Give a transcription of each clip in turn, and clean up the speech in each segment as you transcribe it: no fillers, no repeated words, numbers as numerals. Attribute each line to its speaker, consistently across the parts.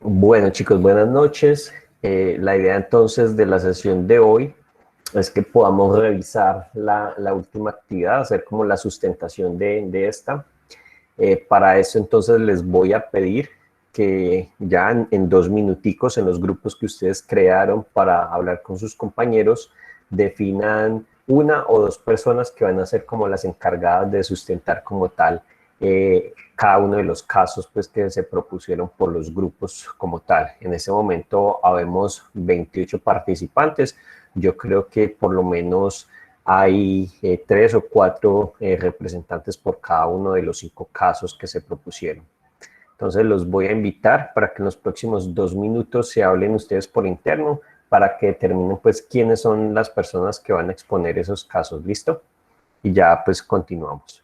Speaker 1: Bueno, chicos, buenas noches. La idea entonces de la sesión de hoy es que podamos revisar la última actividad, hacer como la sustentación de esta. Para eso entonces les voy a pedir que ya en 2 minuticos en los grupos que ustedes crearon para hablar con sus compañeros, definan una o dos personas que van a ser como las encargadas de sustentar como tal cada uno de los casos pues, que se propusieron por los grupos como tal. En ese momento habemos 28 participantes. Yo creo que por lo menos hay 3 o 4 representantes por cada uno de los 5 casos que se propusieron. Entonces los voy a invitar para que en los próximos 2 minutos se hablen ustedes por interno para que determinen pues quiénes son las personas que van a exponer esos casos. ¿Listo? Y ya pues continuamos.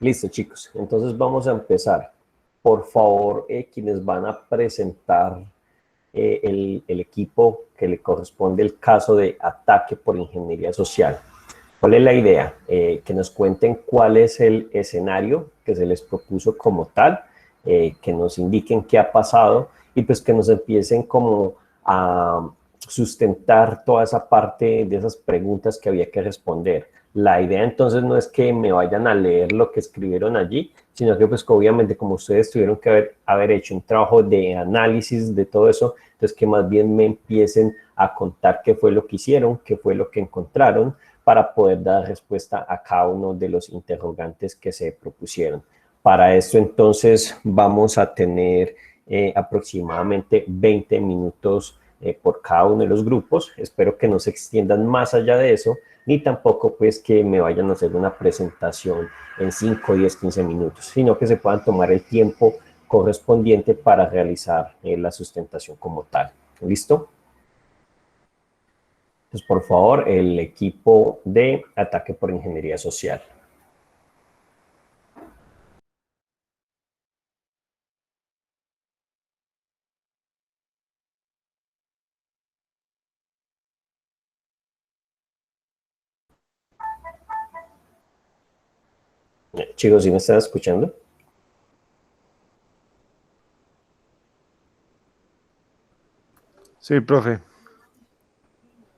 Speaker 1: Listo, chicos. Entonces vamos a empezar. Por favor, quienes van a presentar el equipo que le corresponde el caso de ataque por ingeniería social. ¿Cuál es la idea? Que nos cuenten cuál es el escenario que se les propuso como tal, que nos indiquen qué ha pasado y pues que nos empiecen como a sustentar toda esa parte de esas preguntas que había que responder. La idea entonces no es que me vayan a leer lo que escribieron allí, sino que pues obviamente como ustedes tuvieron que haber hecho un trabajo de análisis de todo eso, entonces que más bien me empiecen a contar qué fue lo que hicieron, qué fue lo que encontraron, para poder dar respuesta a cada uno de los interrogantes que se propusieron. Para esto entonces vamos a tener aproximadamente 20 minutos por cada uno de los grupos. Espero que no se extiendan más allá de eso, ni tampoco pues que me vayan a hacer una presentación en 5, 10, 15 minutos, sino que se puedan tomar el tiempo correspondiente para realizar la sustentación como tal. ¿Listo? Entonces, por favor, el equipo de ataque por ingeniería social. Chicos, ¿sí me están escuchando?
Speaker 2: Sí, profe.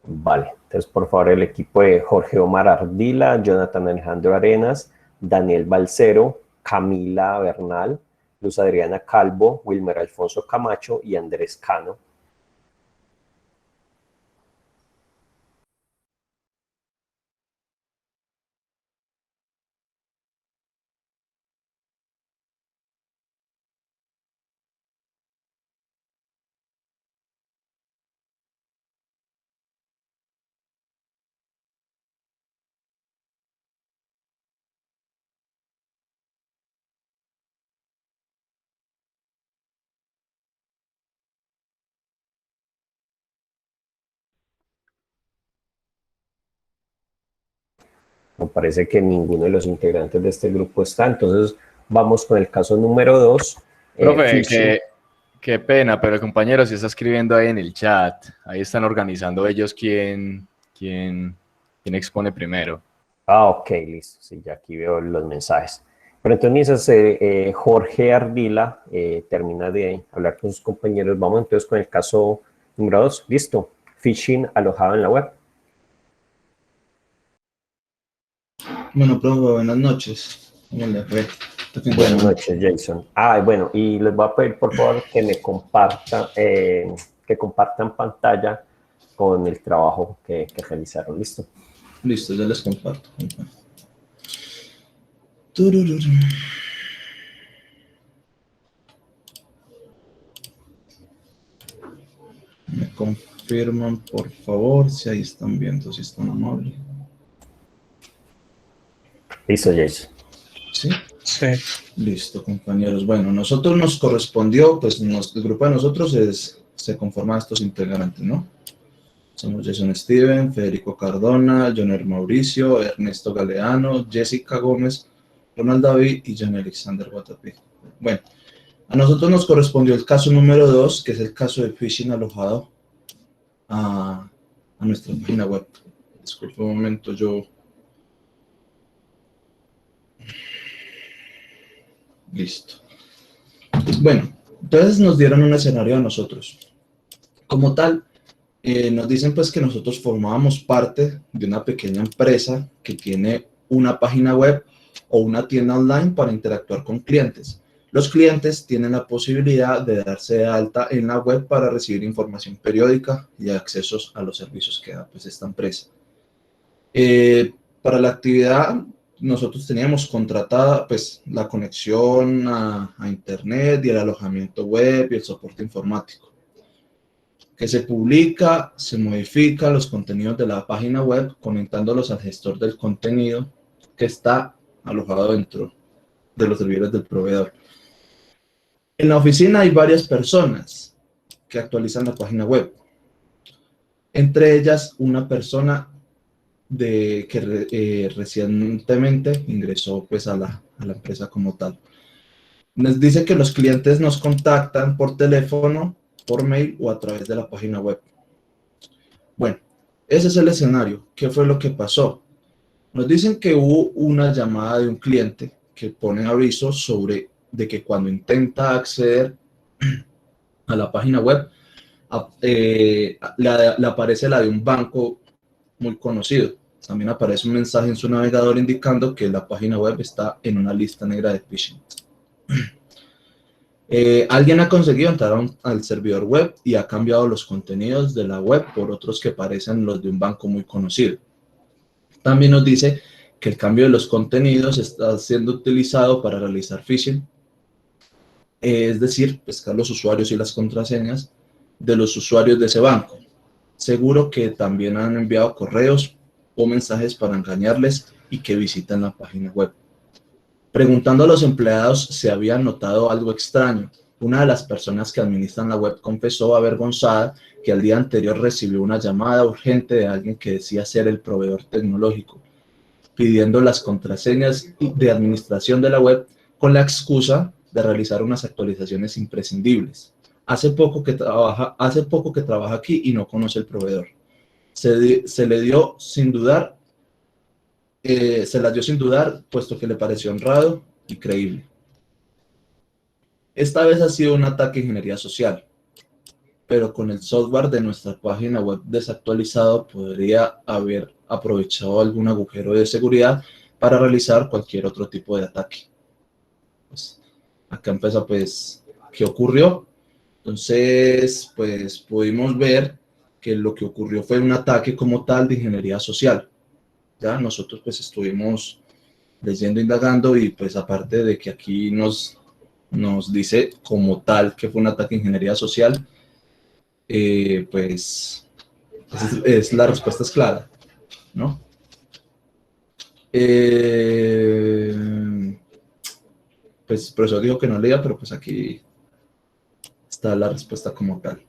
Speaker 1: Vale, entonces por favor el equipo de Jorge Omar Ardila, Jonathan Alejandro Arenas, Daniel Balcero, Camila Bernal, Luz Adriana Calvo, Wilmer Alfonso Camacho y Andrés Cano. Me parece que ninguno de los integrantes de este grupo está, entonces vamos con el caso número 2.
Speaker 3: Profe, qué pena, pero el compañero sí está escribiendo ahí en el chat. Ahí están organizando ellos quién expone primero.
Speaker 1: Ah, ok, listo. Sí, ya aquí veo los mensajes. Pero entonces, mientras Jorge Ardila termina de hablar con sus compañeros, vamos entonces con el caso número 2. Listo. Phishing alojado en la web.
Speaker 4: Bueno, profe, buenas noches. ¿Cómo le fue?
Speaker 1: Buenas noches, Jason. Bueno, y les voy a pedir por favor que me compartan, pantalla con el trabajo que realizaron. ¿Listo?
Speaker 4: Listo, ya les comparto. Me confirman, por favor, si ahí están viendo, si están amables.
Speaker 1: Listo, Jason.
Speaker 4: ¿Sí?
Speaker 2: Sí.
Speaker 4: Listo, compañeros. Bueno, nosotros nos correspondió, pues el grupo de nosotros se conforma de estos integrantes, ¿no? Somos Jason Steven, Federico Cardona, Joner Mauricio, Ernesto Galeano, Jessica Gómez, Ronald David y John Alexander Guatapí. Bueno, a nosotros nos correspondió el caso número 2, que es el caso de phishing alojado a nuestra página web. Disculpe un momento, Listo. Bueno, entonces nos dieron un escenario a nosotros. Como tal, nos dicen pues que nosotros formábamos parte de una pequeña empresa que tiene una página web o una tienda online para interactuar con clientes. Los clientes tienen la posibilidad de darse de alta en la web para recibir información periódica y accesos a los servicios que da pues esta empresa. Para la actividad, nosotros teníamos contratada pues la conexión a internet y el alojamiento web y el soporte informático. Que se publica, se modifica los contenidos de la página web conectándolos al gestor del contenido que está alojado dentro de los servidores del proveedor. En la oficina hay varias personas que actualizan la página web. Entre ellas, una persona que recientemente ingresó pues, a la empresa como tal. Nos dice que los clientes nos contactan por teléfono, por mail o a través de la página web. Bueno, ese es el escenario. ¿Qué fue lo que pasó? Nos dicen que hubo una llamada de un cliente que pone aviso sobre de que cuando intenta acceder a la página web, le aparece la de un banco muy conocido. También aparece un mensaje en su navegador indicando que la página web está en una lista negra de phishing. Alguien ha conseguido entrar al servidor web y ha cambiado los contenidos de la web por otros que parecen los de un banco muy conocido. También nos dice que el cambio de los contenidos está siendo utilizado para realizar phishing, es decir, pescar los usuarios y las contraseñas de los usuarios de ese banco. Seguro que también han enviado correos o mensajes para engañarles y que visiten la página web. Preguntando a los empleados si habían notado algo extraño, una de las personas que administran la web confesó avergonzada que al día anterior recibió una llamada urgente de alguien que decía ser el proveedor tecnológico, pidiendo las contraseñas de administración de la web con la excusa de realizar unas actualizaciones imprescindibles. Hace poco que trabaja aquí y no conoce el proveedor. Se le dio sin dudar, se las dio sin dudar, puesto que le pareció honrado y creíble. Esta vez ha sido un ataque a ingeniería social, pero con el software de nuestra página web desactualizado podría haber aprovechado algún agujero de seguridad para realizar cualquier otro tipo de ataque. Pues, acá empieza pues, ¿qué ocurrió? Entonces, pues pudimos ver que lo que ocurrió fue un ataque como tal de ingeniería social. Ya nosotros pues estuvimos leyendo, indagando y pues aparte de que aquí nos dice como tal que fue un ataque de ingeniería social, pues la respuesta es clara, ¿no? Pues el profesor dijo que no leía, pero pues aquí está la respuesta como tal.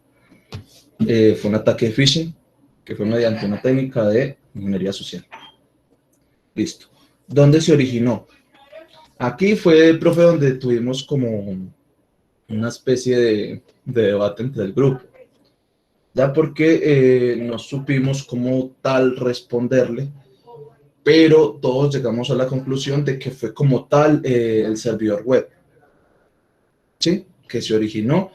Speaker 4: Fue un ataque de phishing que fue mediante una técnica de ingeniería social. Listo. ¿Dónde se originó? Aquí fue, profe, donde tuvimos como una especie de debate entre el grupo. Ya porque no supimos cómo tal responderle, pero todos llegamos a la conclusión de que fue como tal el servidor web, ¿sí? Que se originó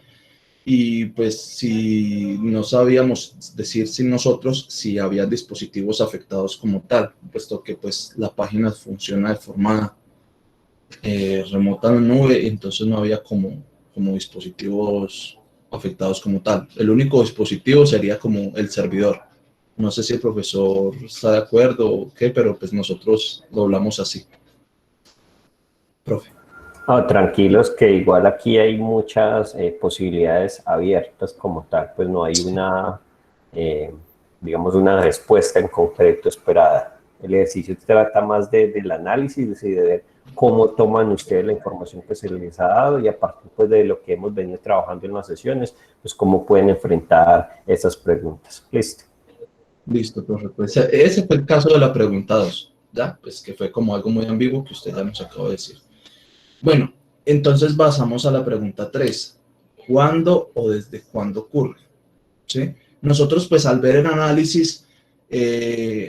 Speaker 4: y pues si no sabíamos decir sin nosotros si había dispositivos afectados como tal, puesto que pues la página funciona de forma remota en la nube, entonces no había como dispositivos afectados como tal. El único dispositivo sería como el servidor. No sé si el profesor está de acuerdo o qué, pero pues nosotros lo hablamos así. Profe.
Speaker 1: No, tranquilos, que igual aquí hay muchas posibilidades abiertas como tal, pues no hay una, digamos, una respuesta en concreto esperada. El ejercicio trata más del análisis y de ver cómo toman ustedes la información que se les ha dado y a partir pues, de lo que hemos venido trabajando en las sesiones, pues cómo pueden enfrentar esas preguntas. Listo.
Speaker 4: Listo, profe. Pues ese fue el caso de la pregunta 2, ¿ya? Pues que fue como algo muy ambiguo que usted ya nos acabó de decir. Bueno, entonces pasamos a la pregunta 3. ¿Cuándo o desde cuándo ocurre? ¿Sí? Nosotros, pues, al ver el análisis,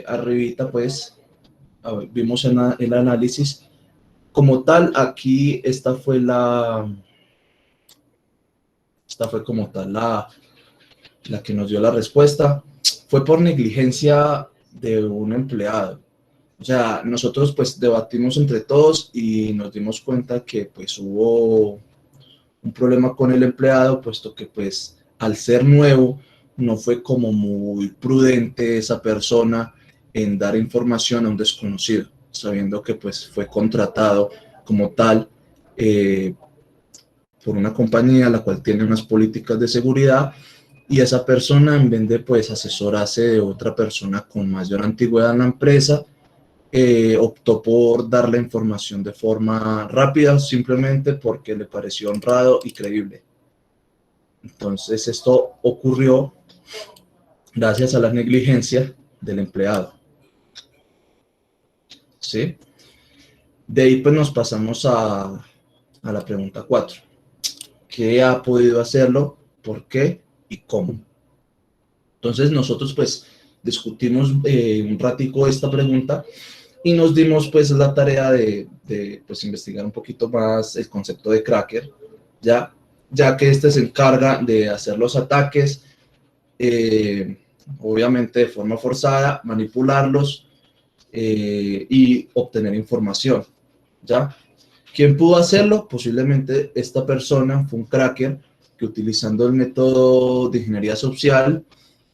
Speaker 4: arribita, pues, vimos el análisis. Como tal, aquí esta fue como tal la que nos dio la respuesta. Fue por negligencia de un empleado. O sea, nosotros pues debatimos entre todos y nos dimos cuenta que pues hubo un problema con el empleado, puesto que pues al ser nuevo no fue como muy prudente esa persona en dar información a un desconocido, sabiendo que pues fue contratado como tal por una compañía la cual tiene unas políticas de seguridad y esa persona en vez de pues asesorarse de otra persona con mayor antigüedad en la empresa, optó por dar la información de forma rápida simplemente porque le pareció honrado y creíble. Entonces esto ocurrió gracias a la negligencia del empleado. ¿Sí? De ahí pues nos pasamos a la pregunta 4. ¿Qué ha podido hacerlo? ¿Por qué? ¿Y cómo? Entonces nosotros pues discutimos un ratico esta pregunta y nos dimos pues la tarea de pues investigar un poquito más el concepto de cracker, ya que este se encarga de hacer los ataques, obviamente de forma forzada, manipularlos y obtener información, ¿ya? ¿Quién pudo hacerlo? Posiblemente esta persona fue un cracker que utilizando el método de ingeniería social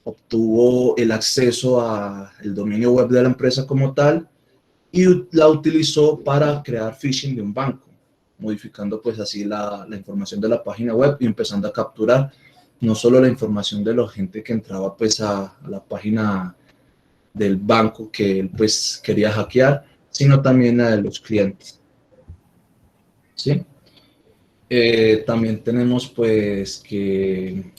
Speaker 4: obtuvo el acceso al dominio web de la empresa como tal y la utilizó para crear phishing de un banco, modificando pues así la información de la página web y empezando a capturar no solo la información de la gente que entraba pues a la página del banco que él pues quería hackear, sino también la de los clientes. ¿Sí? También tenemos pues que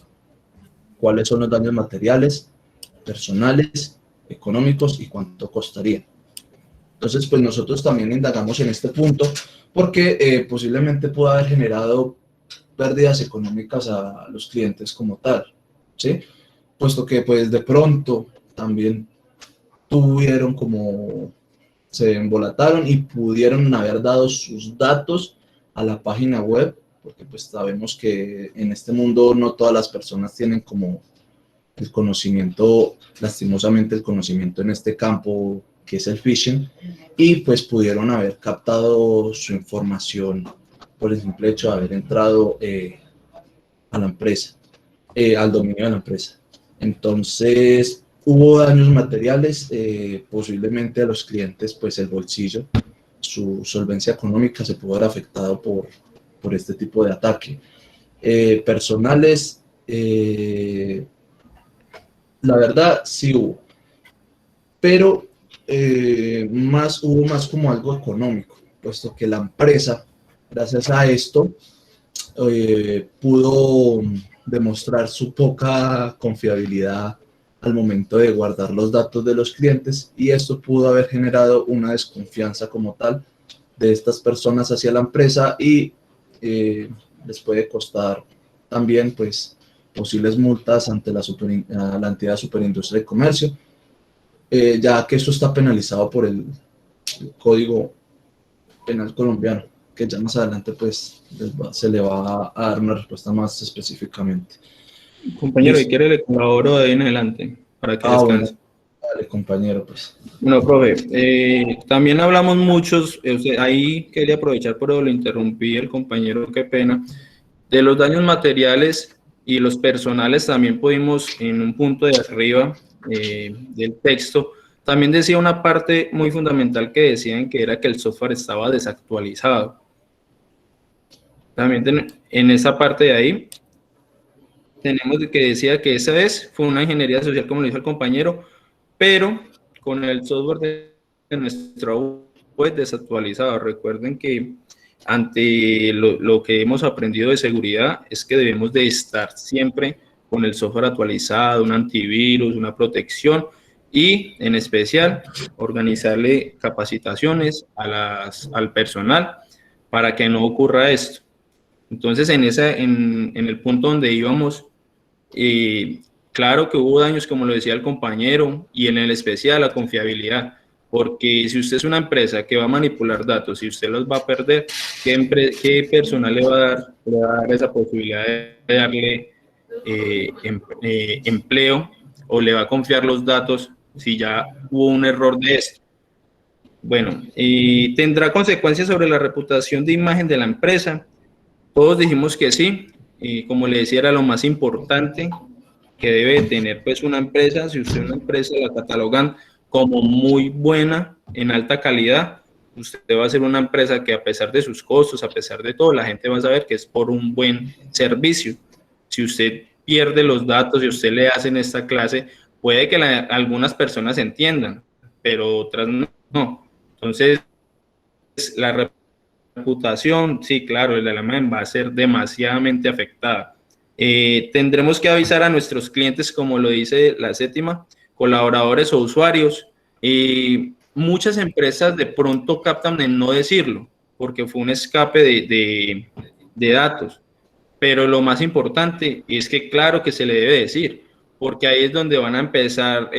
Speaker 4: cuáles son los daños materiales, personales, económicos y cuánto costaría. Entonces, pues nosotros también indagamos en este punto porque posiblemente pueda haber generado pérdidas económicas a los clientes como tal, ¿sí? Puesto que pues de pronto también tuvieron como, se embolataron y pudieron haber dado sus datos a la página web, porque pues sabemos que en este mundo no todas las personas tienen como el conocimiento, lastimosamente el conocimiento en este campo que es el phishing, y pues pudieron haber captado su información por el simple hecho de haber entrado a la empresa, al dominio de la empresa. Entonces, hubo daños materiales, posiblemente a los clientes, pues el bolsillo, su solvencia económica se pudo ver afectado por este tipo de ataque. Personales, la verdad sí hubo, pero hubo más como algo económico, puesto que la empresa, gracias a esto, pudo demostrar su poca confiabilidad al momento de guardar los datos de los clientes, y esto pudo haber generado una desconfianza como tal de estas personas hacia la empresa, y les puede costar también pues posibles multas ante la entidad Superindustria de Comercio, ya que esto está penalizado por el Código Penal colombiano, que ya más adelante pues se le va a dar una respuesta más específicamente.
Speaker 5: Compañero,
Speaker 4: Listo.
Speaker 5: si quiere le colaboro de ahí en adelante para que descanse.
Speaker 4: Bueno, dale, compañero, pues.
Speaker 5: Bueno, profe, también hablamos muchos, ahí quería aprovechar, pero lo interrumpí el compañero, qué pena, de los daños materiales y los personales. También pudimos en un punto de arriba del texto, también decía una parte muy fundamental que decían que era que el software estaba desactualizado. También en esa parte de ahí tenemos que decía que esa vez fue una ingeniería social, como lo dijo el compañero, pero con el software de nuestra web desactualizado. Recuerden que ante lo que hemos aprendido de seguridad es que debemos de estar siempre con el software actualizado, un antivirus, una protección, y en especial organizarle capacitaciones al personal para que no ocurra esto. Entonces, en el punto donde íbamos, claro que hubo daños, como lo decía el compañero, y en el especial la confiabilidad, porque si usted es una empresa que va a manipular datos y usted los va a perder, ¿qué personal le va a dar esa posibilidad de darle empleo, o le va a confiar los datos si ya hubo un error de esto? Bueno, ¿tendrá consecuencias sobre la reputación de imagen de la empresa? Todos dijimos que sí, y como le decía, era lo más importante que debe tener pues una empresa. Si usted una empresa la catalogan como muy buena, en alta calidad, usted va a ser una empresa que, a pesar de sus costos, a pesar de todo, la gente va a saber que es por un buen servicio. Si usted pierde los datos y usted le hacen esta clase, puede que algunas personas entiendan, pero otras no. Entonces, la reputación, sí, claro, el de la imagen va a ser demasiadamente afectada. Tendremos que avisar a nuestros clientes, como lo dice la séptima, colaboradores o usuarios. Muchas empresas de pronto captan en no decirlo, porque fue un escape de datos, pero lo más importante es que claro que se le debe decir, porque ahí es donde van a empezar,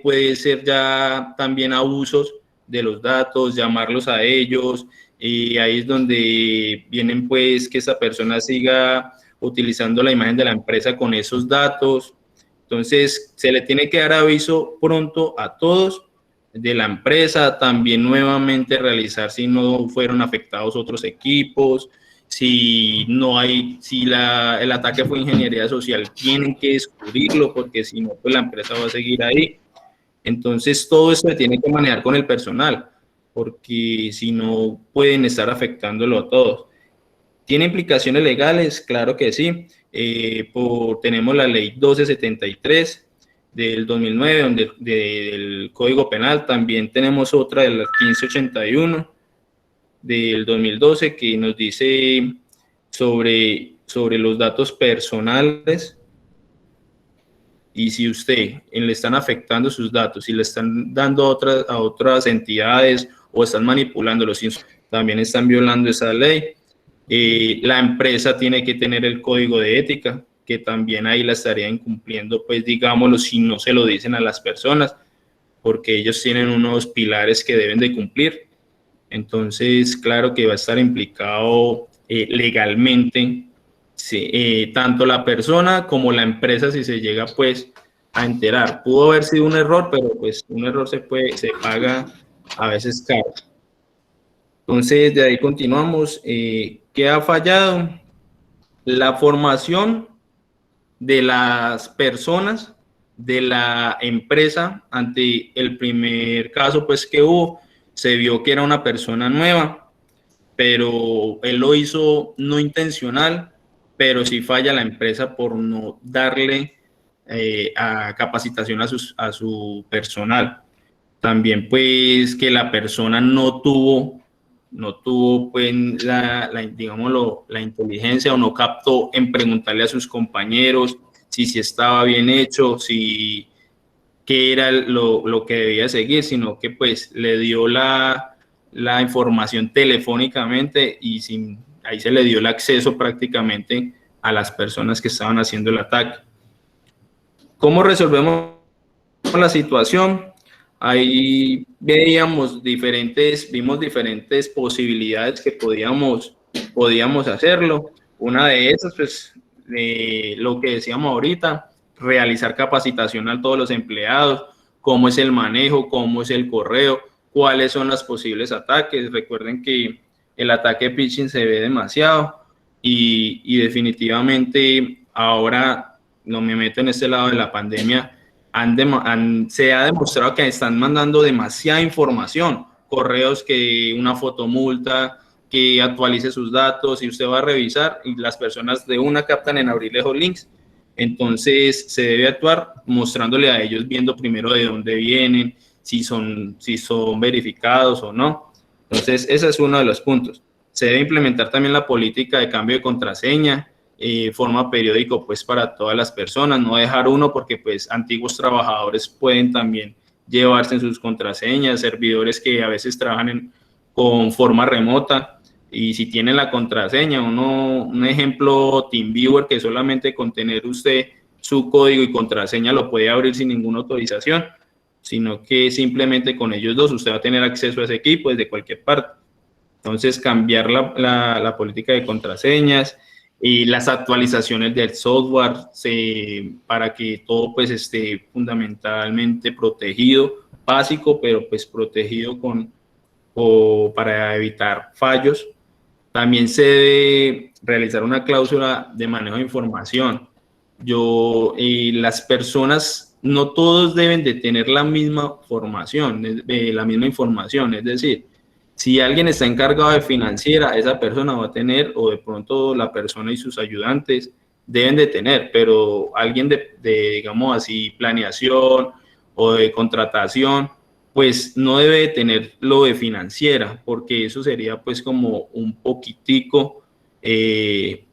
Speaker 5: puede ser ya también abusos de los datos, llamarlos a ellos, y ahí es donde vienen pues que esa persona siga utilizando la imagen de la empresa con esos datos. Entonces se le tiene que dar aviso pronto a todos de la empresa, también nuevamente realizar si no fueron afectados otros equipos, si el ataque fue ingeniería social, tienen que descubrirlo, porque si no, pues la empresa va a seguir ahí. Entonces todo eso se tiene que manejar con el personal, porque si no pueden estar afectándolo a todos. ¿Tiene implicaciones legales? Claro que sí. Tenemos la ley 1273 del 2009, del Código Penal. También tenemos otra del 1581 del 2012 que nos dice sobre los datos personales. Y si le están afectando sus datos, si le están dando a otras entidades o están manipulándolos, también están violando esa ley. La empresa tiene que tener el código de ética, que también ahí la estaría incumpliendo, pues digámoslo, si no se lo dicen a las personas, porque ellos tienen unos pilares que deben de cumplir. Entonces, claro que va a estar implicado legalmente, sí, tanto la persona como la empresa, si se llega pues a enterar. Pudo haber sido un error, pero pues un error se paga a veces caro. Entonces, de ahí continuamos. ¿Qué ha fallado? La formación de las personas, de la empresa. Ante el primer caso pues que hubo, se vio que era una persona nueva, pero él lo hizo no intencional, pero sí falla la empresa por no darle a capacitación a su personal. También pues que la persona no tuvo pues digámoslo, la inteligencia, o no captó en preguntarle a sus compañeros si estaba bien hecho, si qué era lo que debía seguir, sino que pues le dio la información telefónicamente y ahí se le dio el acceso prácticamente a las personas que estaban haciendo el ataque. ¿Cómo resolvemos la situación? Ahí vimos diferentes posibilidades que podíamos hacerlo. Una de esas, pues, lo que decíamos ahorita, realizar capacitación a todos los empleados, cómo es el manejo, cómo es el correo, cuáles son los posibles ataques. Recuerden que el ataque de phishing se ve demasiado y definitivamente ahora, no me meto en este lado de la pandemia, se ha demostrado que están mandando demasiada información, correos, que una fotomulta, que actualice sus datos, y usted va a revisar y las personas de una captan en abrir esos links. Entonces se debe actuar mostrándole a ellos, viendo primero de dónde vienen, si son verificados o no. Entonces ese es uno de los puntos. Se debe implementar también la política de cambio de contraseña, forma periódico pues para todas las personas, no dejar uno, porque pues antiguos trabajadores pueden también llevarse en sus contraseñas, servidores que a veces trabajan con forma remota, y si tienen la contraseña, un ejemplo, TeamViewer, que solamente con tener usted su código y contraseña lo puede abrir sin ninguna autorización, sino que simplemente con ellos dos usted va a tener acceso a ese equipo desde cualquier parte. Entonces, cambiar la política de contraseñas y las actualizaciones del software, para que todo pues esté fundamentalmente protegido, básico, pero pues protegido para evitar fallos. También se debe realizar una cláusula de manejo de información. Las personas, no todos deben de tener la misma formación, la misma información, es decir, si alguien está encargado de financiera, esa persona va a tener, o de pronto la persona y sus ayudantes deben de tener, pero alguien de digamos así, planeación o de contratación, pues no debe de tener lo de financiera, porque eso sería pues como un poquitico de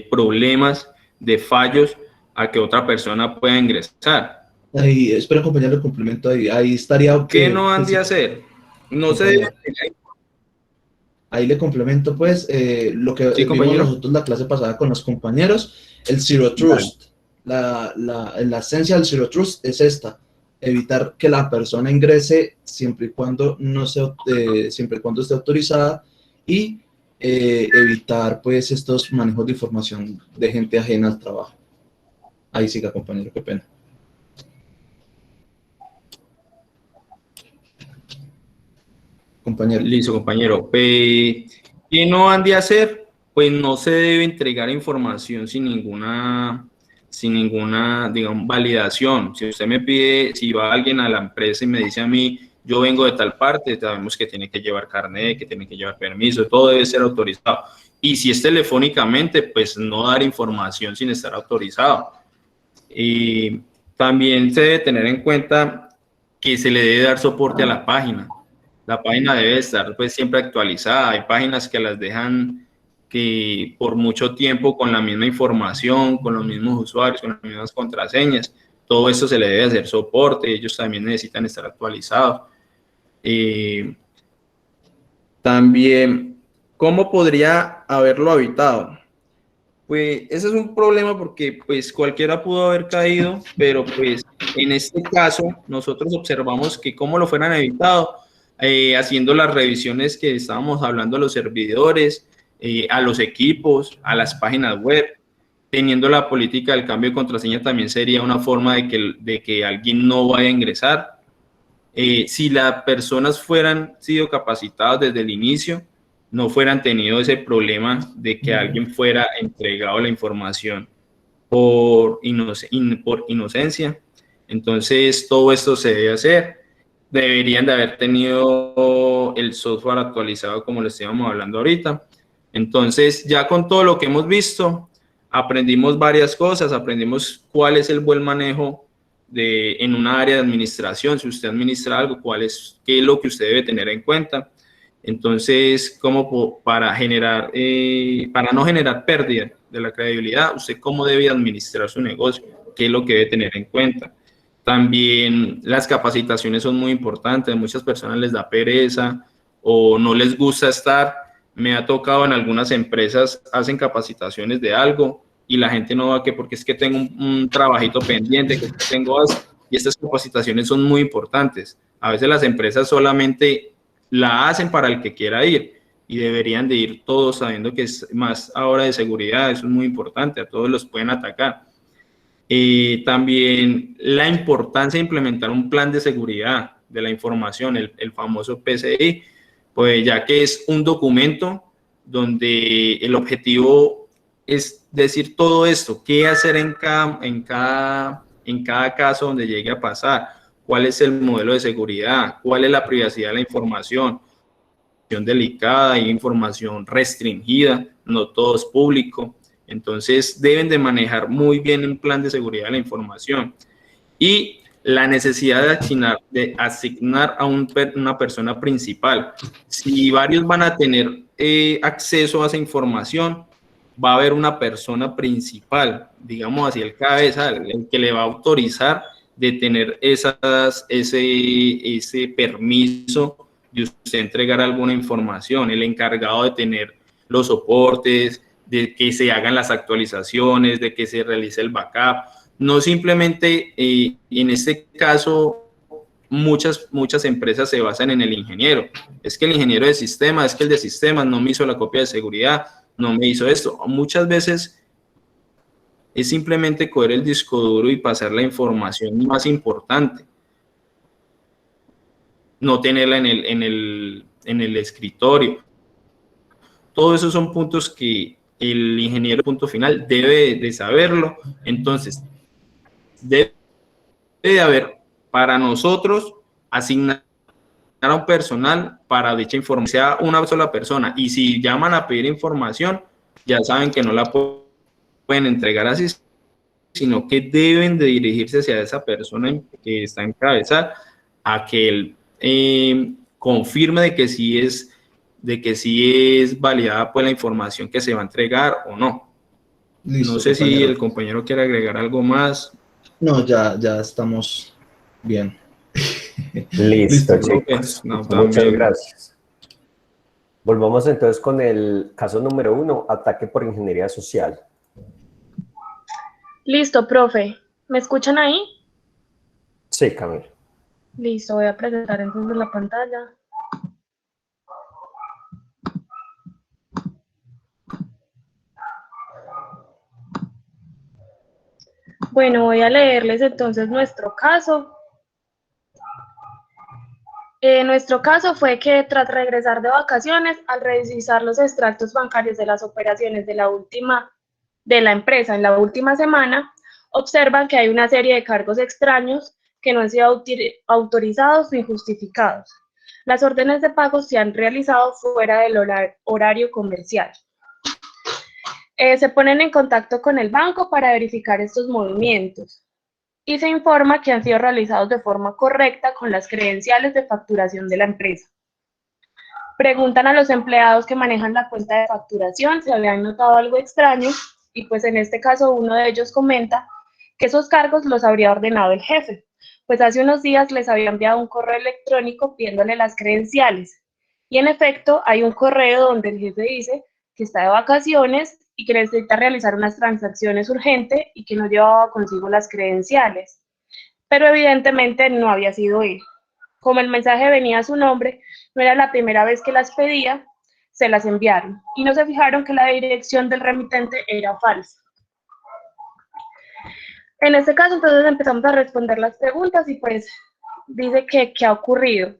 Speaker 5: problemas, de fallos a que otra persona pueda ingresar.
Speaker 4: Ahí, espera, compañero, el complemento ahí estaría.
Speaker 5: ¿Qué no han de hacer? No se debe.
Speaker 4: Ahí le complemento, pues, lo que
Speaker 5: Sí,
Speaker 4: vimos
Speaker 5: compañero.
Speaker 4: nosotros la clase pasada con los compañeros, el Zero Trust. La esencia del Zero Trust es esta: evitar que la persona ingrese siempre y cuando esté autorizada, y evitar, pues, estos manejos de información de gente ajena al trabajo. Ahí siga, compañero, qué pena. Compañero.
Speaker 5: Listo, compañero. ¿Qué no han de hacer? Pues no se debe entregar información sin ninguna, digamos, validación. Si usted me pide, si va alguien a la empresa y me dice a mí, yo vengo de tal parte, sabemos que tiene que llevar carnet, que tiene que llevar permiso, todo debe ser autorizado. Y si es telefónicamente, pues no dar información sin estar autorizado. Y también se debe tener en cuenta que se le debe dar soporte a la página. La página debe estar pues siempre actualizada. Hay páginas que las dejan que por mucho tiempo con la misma información, con los mismos usuarios, con las mismas contraseñas. Todo esto se le debe hacer soporte, ellos también necesitan estar actualizados. También, ¿cómo podría haberlo habitado? Pues ese es un problema porque pues cualquiera pudo haber caído, pero pues en este caso nosotros observamos que cómo lo fueran evitado, haciendo las revisiones que estábamos hablando a los servidores, a los equipos, a las páginas web, teniendo la política del cambio de contraseña también sería una forma de que alguien no vaya a ingresar. Si las personas fueran sido capacitadas desde el inicio, no fueran tenido ese problema de que alguien fuera entregado la información por inocencia. Entonces, todo esto se debe hacer. Deberían de haber tenido el software actualizado como lo estábamos hablando ahorita. Entonces, ya con todo lo que hemos visto, aprendimos varias cosas, aprendimos cuál es el buen manejo en una área de administración. Si usted administra algo, qué es lo que usted debe tener en cuenta. Entonces, para no generar pérdida de la credibilidad, usted cómo debe administrar su negocio, qué es lo que debe tener en cuenta. También las capacitaciones son muy importantes. A muchas personas les da pereza o no les gusta estar. Me ha tocado en algunas empresas, hacen capacitaciones de algo y la gente no va porque es que tengo un trabajito pendiente, que tengo, y estas capacitaciones son muy importantes. A veces las empresas solamente la hacen para el que quiera ir y deberían de ir todos sabiendo que es más ahora de seguridad, eso es muy importante, a todos los pueden atacar. También la importancia de implementar un plan de seguridad de la información, el famoso PCI, pues ya que es un documento donde el objetivo es decir todo esto, qué hacer en cada caso donde llegue a pasar, cuál es el modelo de seguridad, cuál es la privacidad de la información delicada y información restringida, no todo es público. Entonces deben de manejar muy bien un plan de seguridad de la información y la necesidad de asignar a una persona principal. Si varios van a tener acceso a esa información, va a haber una persona principal, digamos así, el cabeza, el que le va a autorizar de tener ese permiso de usted entregar alguna información, el encargado de tener los soportes, de que se hagan las actualizaciones, de que se realice el backup. No simplemente, en este caso, muchas empresas se basan en el ingeniero. Es que el ingeniero de sistemas, es que el de sistemas no me hizo la copia de seguridad, no me hizo esto. Muchas veces es simplemente coger el disco duro y pasar la información más importante. No tenerla en el escritorio. Todo eso son puntos que el ingeniero, punto final, debe de saberlo. Entonces, debe de haber para nosotros asignar a un personal para dicha información, sea una sola persona. Y si llaman a pedir información, ya saben que no la pueden entregar así, sino que deben de dirigirse hacia esa persona que está encabezada a que él confirme de que sí es validada pues la información que se va a entregar o no.
Speaker 4: Listo,
Speaker 5: no sé
Speaker 4: compañero.
Speaker 5: si el compañero quiere agregar algo más.
Speaker 4: No, ya estamos bien.
Speaker 1: Listo,
Speaker 4: Listo,
Speaker 1: chicos.
Speaker 5: No,
Speaker 1: Muchas
Speaker 5: también.
Speaker 1: gracias. Volvamos entonces con el caso número 1, ataque por ingeniería social.
Speaker 6: Listo, profe. ¿Me escuchan ahí?
Speaker 1: Sí, Camila.
Speaker 6: Listo, voy a presentar entonces la pantalla. Bueno, voy a leerles entonces nuestro caso. Nuestro caso fue que tras regresar de vacaciones, al revisar los extractos bancarios de las operaciones de la empresa en la última semana, observan que hay una serie de cargos extraños que no han sido autorizados ni justificados. Las órdenes de pago se han realizado fuera del horario comercial. Se ponen en contacto con el banco para verificar estos movimientos y se informa que han sido realizados de forma correcta con las credenciales de facturación de la empresa. Preguntan a los empleados que manejan la cuenta de facturación si habían notado algo extraño y pues en este caso uno de ellos comenta que esos cargos los habría ordenado el jefe, pues hace unos días les había enviado un correo electrónico pidiéndole las credenciales. Y en efecto hay un correo donde el jefe dice que está de vacaciones y que necesita realizar unas transacciones urgentes y que no llevaba consigo las credenciales. Pero evidentemente no había sido él. Como el mensaje venía a su nombre, no era la primera vez que las pedía, se las enviaron y no se fijaron que la dirección del remitente era falsa. En este caso, entonces empezamos a responder las preguntas y pues dice que qué ha ocurrido.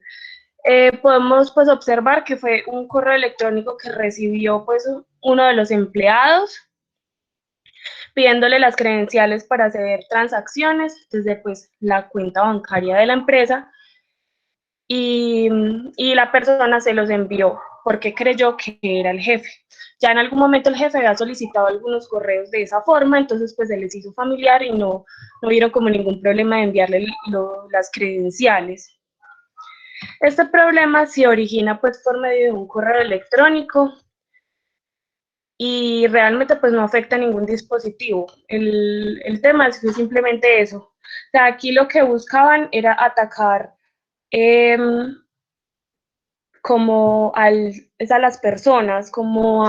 Speaker 6: Podemos pues observar que fue un correo electrónico que recibió pues uno de los empleados pidiéndole las credenciales para hacer transacciones desde pues la cuenta bancaria de la empresa y la persona se los envió porque creyó que era el jefe. Ya en algún momento el jefe había solicitado algunos correos de esa forma, entonces pues se les hizo familiar y no vieron como ningún problema de enviarle las credenciales. Este problema se origina pues por medio de un correo electrónico y realmente pues no afecta a ningún dispositivo. El tema es simplemente eso. O sea, aquí lo que buscaban era atacar como a las personas, como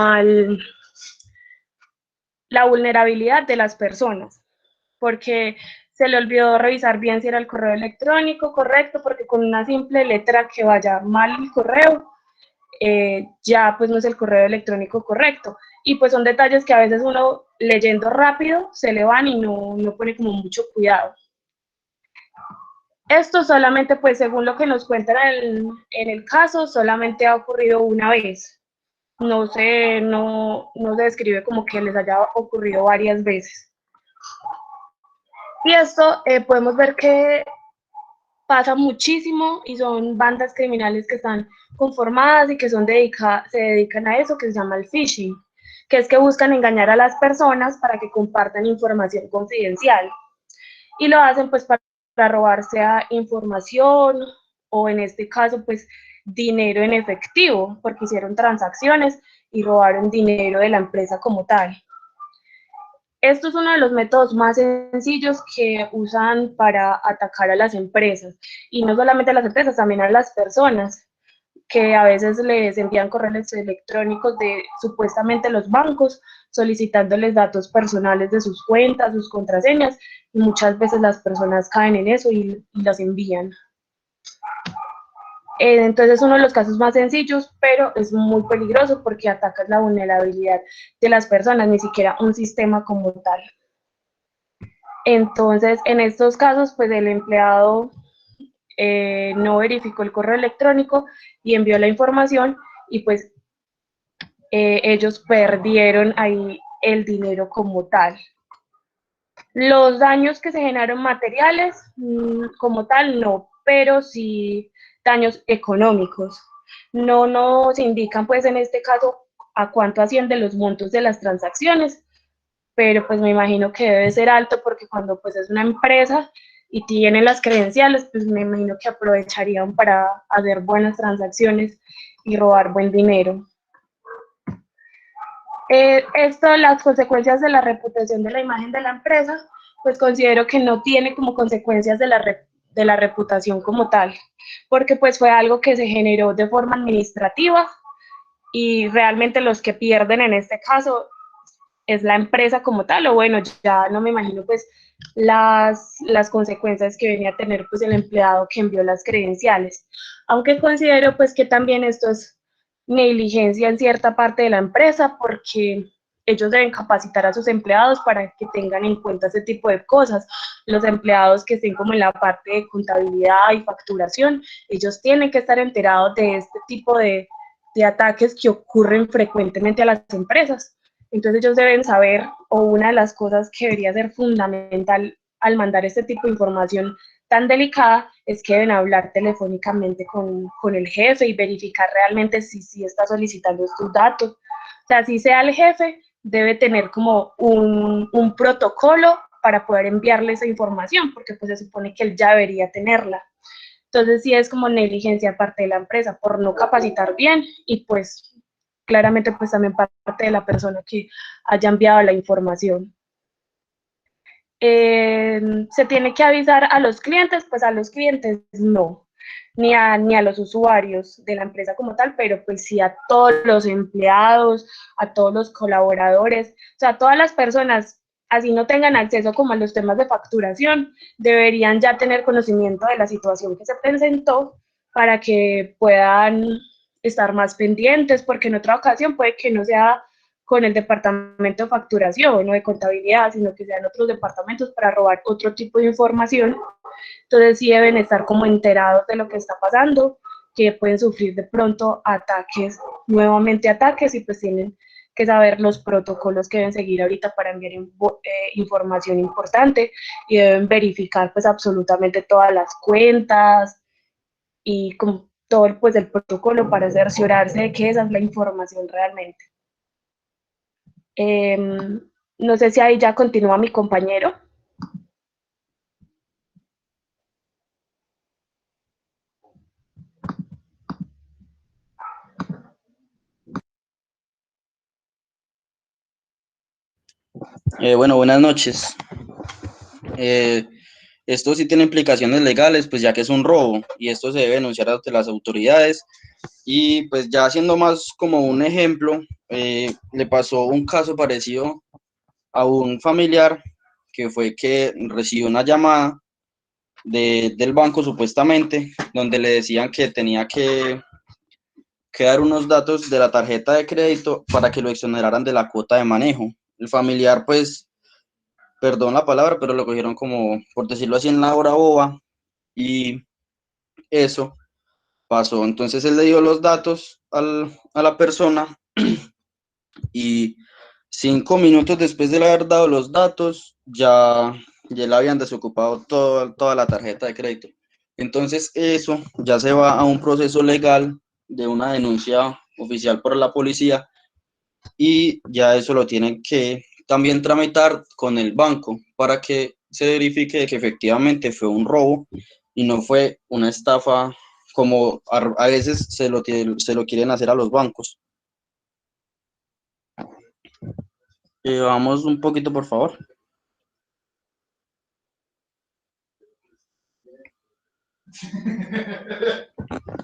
Speaker 6: la vulnerabilidad de las personas, porque se le olvidó revisar bien si era el correo electrónico correcto, porque con una simple letra que vaya mal el correo, ya pues no es el correo electrónico correcto. Y pues son detalles que a veces uno leyendo rápido se le van y no pone como mucho cuidado. Esto solamente, pues según lo que nos cuentan en el caso, solamente ha ocurrido una vez. No se describe como que les haya ocurrido varias veces. Y esto podemos ver que pasa muchísimo y son bandas criminales que están conformadas y que se dedican a eso que se llama el phishing, que es que buscan engañar a las personas para que compartan información confidencial. Y lo hacen pues para robarse información o en este caso pues dinero en efectivo, porque hicieron transacciones y robaron dinero de la empresa como tal. Esto es uno de los métodos más sencillos que usan para atacar a las empresas, y no solamente a las empresas, también a las personas, que a veces les envían correos electrónicos de supuestamente los bancos, solicitándoles datos personales de sus cuentas, sus contraseñas, y muchas veces las personas caen en eso y las envían. Entonces es uno de los casos más sencillos, pero es muy peligroso porque atacas la vulnerabilidad de las personas, ni siquiera un sistema como tal. Entonces, en estos casos, pues el empleado no verificó el correo electrónico y envió la información y pues ellos perdieron ahí el dinero como tal. Los daños que se generaron materiales, como tal, no, pero sí daños económicos. No nos indican, pues, en este caso, a cuánto ascienden los montos de las transacciones, pero pues me imagino que debe ser alto porque cuando pues es una empresa y tienen las credenciales, pues me imagino que aprovecharían para hacer buenas transacciones y robar buen dinero. Las consecuencias de la reputación de la imagen de la empresa, pues considero que no tiene como consecuencias de la reputación como tal, porque pues fue algo que se generó de forma administrativa y realmente los que pierden en este caso es la empresa como tal, o bueno, ya no me imagino pues las consecuencias que venía a tener pues el empleado que envió las credenciales, aunque considero pues que también esto es negligencia en cierta parte de la empresa porque ellos deben capacitar a sus empleados para que tengan en cuenta ese tipo de cosas. Los empleados que estén como en la parte de contabilidad y facturación, ellos tienen que estar enterados de este tipo de ataques que ocurren frecuentemente a las empresas. Entonces ellos deben saber, o una de las cosas que debería ser fundamental al mandar este tipo de información tan delicada, es que deben hablar telefónicamente con el jefe y verificar realmente si está solicitando estos datos. O sea, si sea el jefe, debe tener como un protocolo para poder enviarle esa información, porque pues se supone que él ya debería tenerla. Entonces sí es como negligencia parte de la empresa por no capacitar bien y pues claramente pues también parte de la persona que haya enviado la información. Se tiene que avisar a los clientes, pues a los clientes no, ni a los usuarios de la empresa como tal, pero pues sí a todos los empleados, a todos los colaboradores, o sea, a todas las personas, así no tengan acceso como a los temas de facturación, deberían ya tener conocimiento de la situación que se presentó para que puedan estar más pendientes, porque en otra ocasión puede que no sea con el departamento de facturación o de contabilidad, sino que sean otros departamentos para robar otro tipo de información. Entonces sí deben estar como enterados de lo que está pasando, que pueden sufrir de pronto ataques, nuevamente ataques, y pues tienen que saber los protocolos que deben seguir ahorita para enviar información importante y deben verificar pues absolutamente todas las cuentas y con todo pues el protocolo para cerciorarse de que esa es la información realmente. No sé si ahí ya continúa mi compañero.
Speaker 7: Bueno, buenas noches. Esto sí tiene implicaciones legales, pues ya que es un robo y esto se debe denunciar ante las autoridades. Y pues ya haciendo más como un ejemplo, le pasó un caso parecido a un familiar que fue que recibió una llamada del banco supuestamente, donde le decían que tenía que dar unos datos de la tarjeta de crédito para que lo exoneraran de la cuota de manejo. El familiar pues, perdón la palabra, pero lo cogieron como, por decirlo así, en la hora boba, y eso pasó. Entonces él le dio los datos a la persona y 5 minutos después de haber dado los datos, ya le habían desocupado toda la tarjeta de crédito. Entonces eso ya se va a un proceso legal de una denuncia oficial por la policía, y ya eso lo tienen que también tramitar con el banco para que se verifique que efectivamente fue un robo y no fue una estafa como a veces se lo quieren hacer a los bancos. Vamos un poquito, por favor.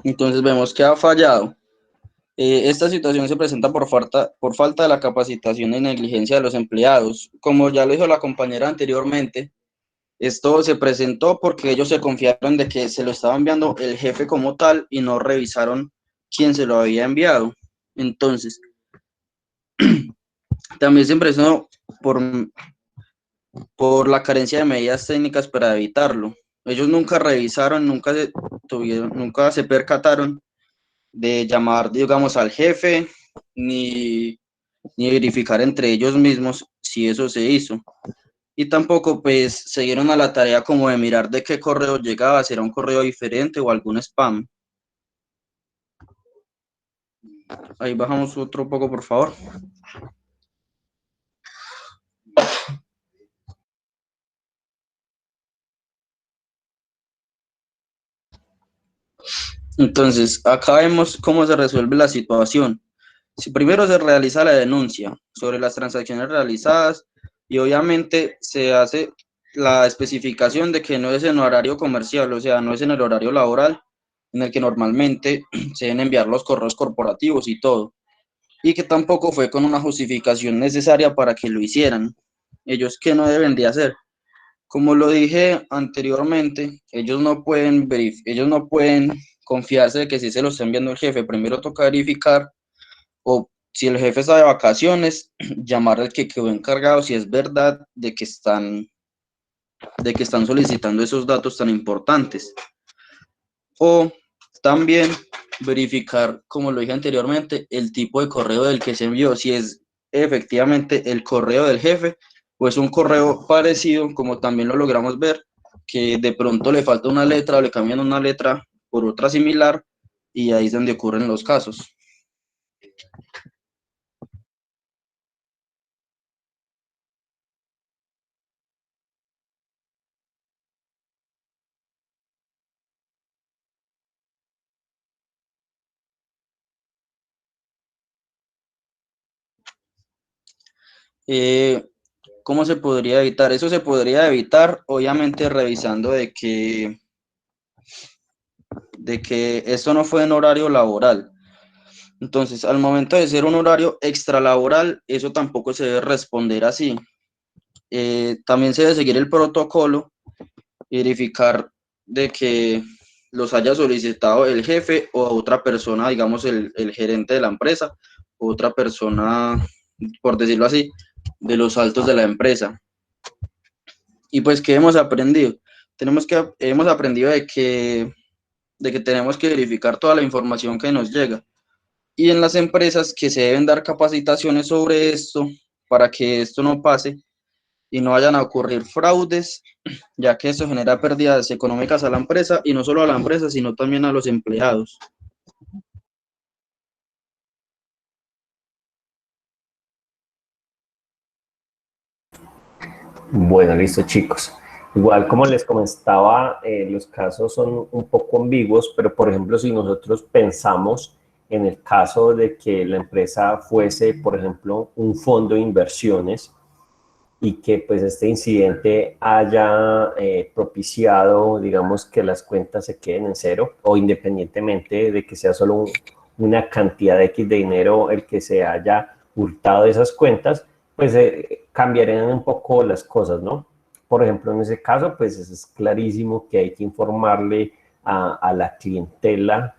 Speaker 7: Entonces vemos que ha fallado. Esta situación se presenta por falta de la capacitación y negligencia de los empleados. Como ya lo dijo la compañera anteriormente, esto se presentó porque ellos se confiaron de que se lo estaba enviando el jefe como tal y no revisaron quién se lo había enviado. Entonces, también se presentó por la carencia de medidas técnicas para evitarlo. Ellos nunca revisaron, nunca se percataron de llamar, digamos, al jefe, ni verificar entre ellos mismos si eso se hizo. Y tampoco pues se dieron a la tarea como de mirar de qué correo llegaba, si era un correo diferente o algún spam. Ahí bajamos otro poco, por favor. Entonces, acá vemos cómo se resuelve la situación. Si primero se realiza la denuncia sobre las transacciones realizadas y obviamente se hace la especificación de que no es en horario comercial, o sea, no es en el horario laboral en el que normalmente se deben enviar los correos corporativos y todo, y que tampoco fue con una justificación necesaria para que lo hicieran. Ellos, ¿qué no deben de hacer? Como lo dije anteriormente, ellos no pueden confiarse de que si se lo está enviando el jefe, primero toca verificar, o si el jefe está de vacaciones, llamar al que quedó encargado si es verdad de que están solicitando esos datos tan importantes. O también verificar, como lo dije anteriormente, el tipo de correo del que se envió, si es efectivamente el correo del jefe o es un correo parecido, como también lo logramos ver, que de pronto le falta una letra o le cambian una letra por otra similar, y ahí es donde ocurren los casos. ¿Cómo se podría evitar? Eso se podría evitar, obviamente, revisando de que esto no fue en horario laboral. Entonces, al momento de ser un horario extralaboral, eso tampoco se debe responder así. También se debe seguir el protocolo, verificar de que los haya solicitado el jefe o otra persona, digamos el gerente de la empresa, o otra persona, por decirlo así, de los altos de la empresa. Y pues, ¿qué hemos aprendido? Hemos aprendido de que tenemos que verificar toda la información que nos llega. Y en las empresas que se deben dar capacitaciones sobre esto para que esto no pase y no vayan a ocurrir fraudes, ya que esto genera pérdidas económicas a la empresa, y no solo a la empresa, sino también a los empleados.
Speaker 1: Bueno, listo, chicos. Igual como les comentaba, los casos son un poco ambiguos, pero por ejemplo, si nosotros pensamos en el caso de que la empresa fuese, por ejemplo, un fondo de inversiones y que pues este incidente haya propiciado, digamos, que las cuentas se queden en cero, o independientemente de que sea solo una cantidad de X de dinero el que se haya hurtado de esas cuentas, pues cambiarían un poco las cosas, ¿no? Por ejemplo, en ese caso, pues es clarísimo que hay que informarle a la clientela,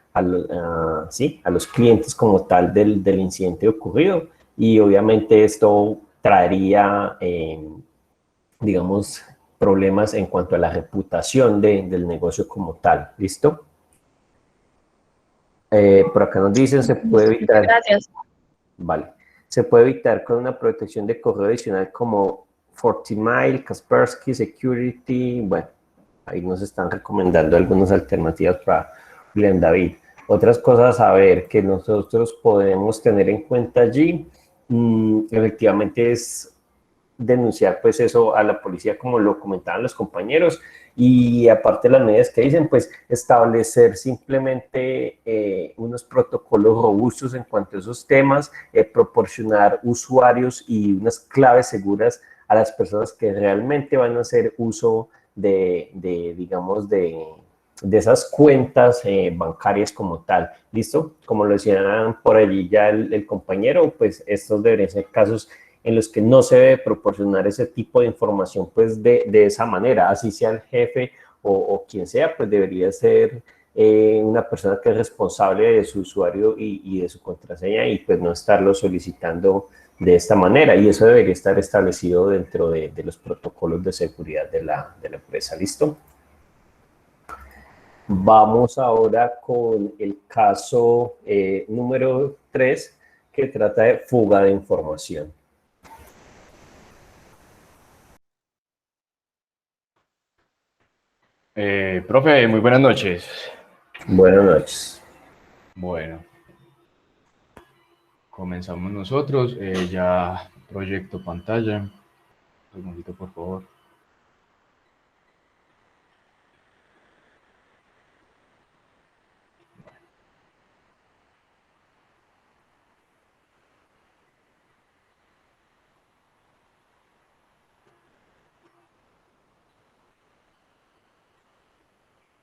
Speaker 1: sí, a los clientes como tal del incidente ocurrido, y obviamente esto traería, digamos, problemas en cuanto a la reputación del negocio como tal. ¿Listo? Por acá nos dicen, se puede evitar.
Speaker 6: Gracias.
Speaker 1: Vale. Se puede evitar con una protección de correo adicional como FortiMail, Kaspersky Security. Bueno, ahí nos están recomendando algunas alternativas para Julián David. Otras cosas a ver que nosotros podemos tener en cuenta allí, efectivamente, es denunciar pues eso a la policía, como lo comentaban los compañeros, y aparte de las medidas que dicen, pues establecer simplemente unos protocolos robustos en cuanto a esos temas, proporcionar usuarios y unas claves seguras a las personas que realmente van a hacer uso digamos, de esas cuentas bancarias como tal. ¿Listo? Como lo decían por allí ya el compañero, pues estos deberían ser casos en los que no se debe proporcionar ese tipo de información pues de esa manera, así sea el jefe o quien sea, pues debería ser una persona que es responsable de su usuario y de su contraseña, y pues no estarlo solicitando de esta manera, y eso debería estar establecido dentro de los protocolos de seguridad de la empresa. ¿Listo? Vamos ahora con el caso número 3, que trata de fuga de información.
Speaker 3: Profe, muy buenas noches.
Speaker 1: Buenas noches.
Speaker 3: Bueno, comenzamos nosotros. Ya proyecto pantalla. Un segundito, por favor.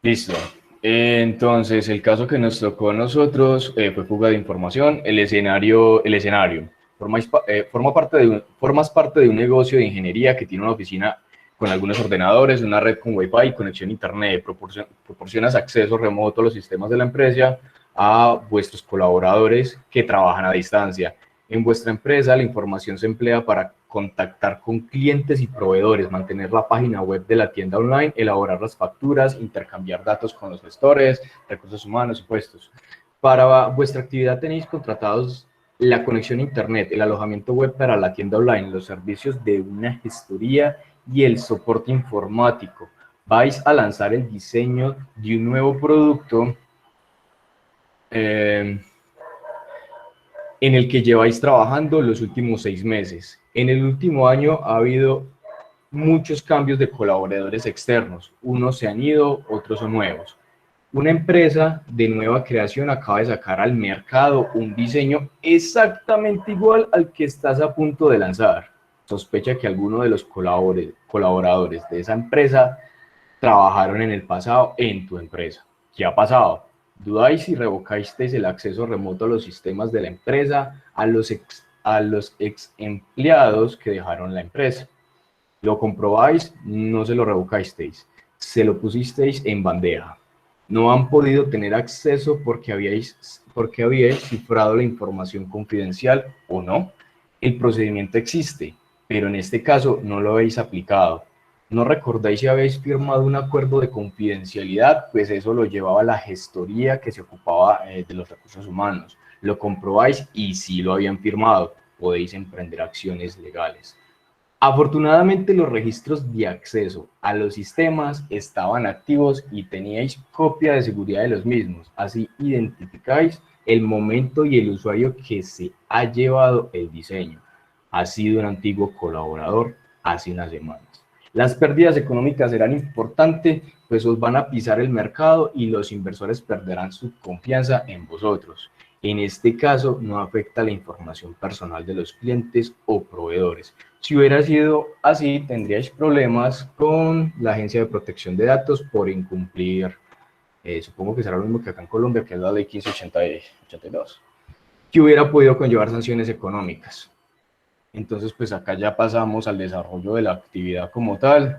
Speaker 3: Listo. Entonces, el caso que nos tocó a nosotros fue fuga de información. El escenario. Formas parte de un negocio de ingeniería que tiene una oficina con algunos ordenadores, una red con Wi-Fi, conexión a Internet. Proporcionas acceso remoto a los sistemas de la empresa a vuestros colaboradores que trabajan a distancia. En vuestra empresa, la información se emplea para contactar con clientes y proveedores, mantener la página web de la tienda online, elaborar las facturas, intercambiar datos con los gestores, recursos humanos y puestos. Para vuestra actividad tenéis contratados la conexión a Internet, el alojamiento web para la tienda online, los servicios de una gestoría y el soporte informático. Vais a lanzar el diseño de un nuevo producto en el que lleváis trabajando los últimos 6 meses. En el último año ha habido muchos cambios de colaboradores externos. Unos se han ido, otros son nuevos. Una empresa de nueva creación acaba de sacar al mercado un diseño exactamente igual al que estás a punto de lanzar. sospecha que alguno de los colaboradores de esa empresa trabajaron en el pasado en tu empresa. ¿Qué ha pasado? ¿Dudáis si revocasteis el acceso remoto a los sistemas de la empresa a los ex empleados que dejaron la empresa? ¿Lo comprobáis? No se lo revocasteis. Se lo pusisteis en bandeja. No han podido tener acceso porque habíais cifrado la información confidencial o no. El procedimiento existe, pero en este caso no lo habéis aplicado. ¿No recordáis si habéis firmado un acuerdo de confidencialidad? Pues eso lo llevaba la gestoría que se ocupaba de los recursos humanos. Lo comprobáis y si lo habían firmado, podéis emprender acciones legales. Afortunadamente los registros de acceso a los sistemas estaban activos y teníais copia de seguridad de los mismos. Así identificáis el momento y el usuario que se ha llevado el diseño. Ha sido un antiguo colaborador hace unas semanas. Las pérdidas económicas serán importantes, pues os van a pisar el mercado y los inversores perderán su confianza en vosotros. En este caso, no afecta la información personal de los clientes o proveedores. Si hubiera sido así, tendríais problemas con la Agencia de Protección de Datos por incumplir, supongo que será lo mismo que acá en Colombia, que es la Ley 1582, que hubiera podido conllevar sanciones económicas. Entonces, pues acá ya pasamos al desarrollo de la actividad como tal.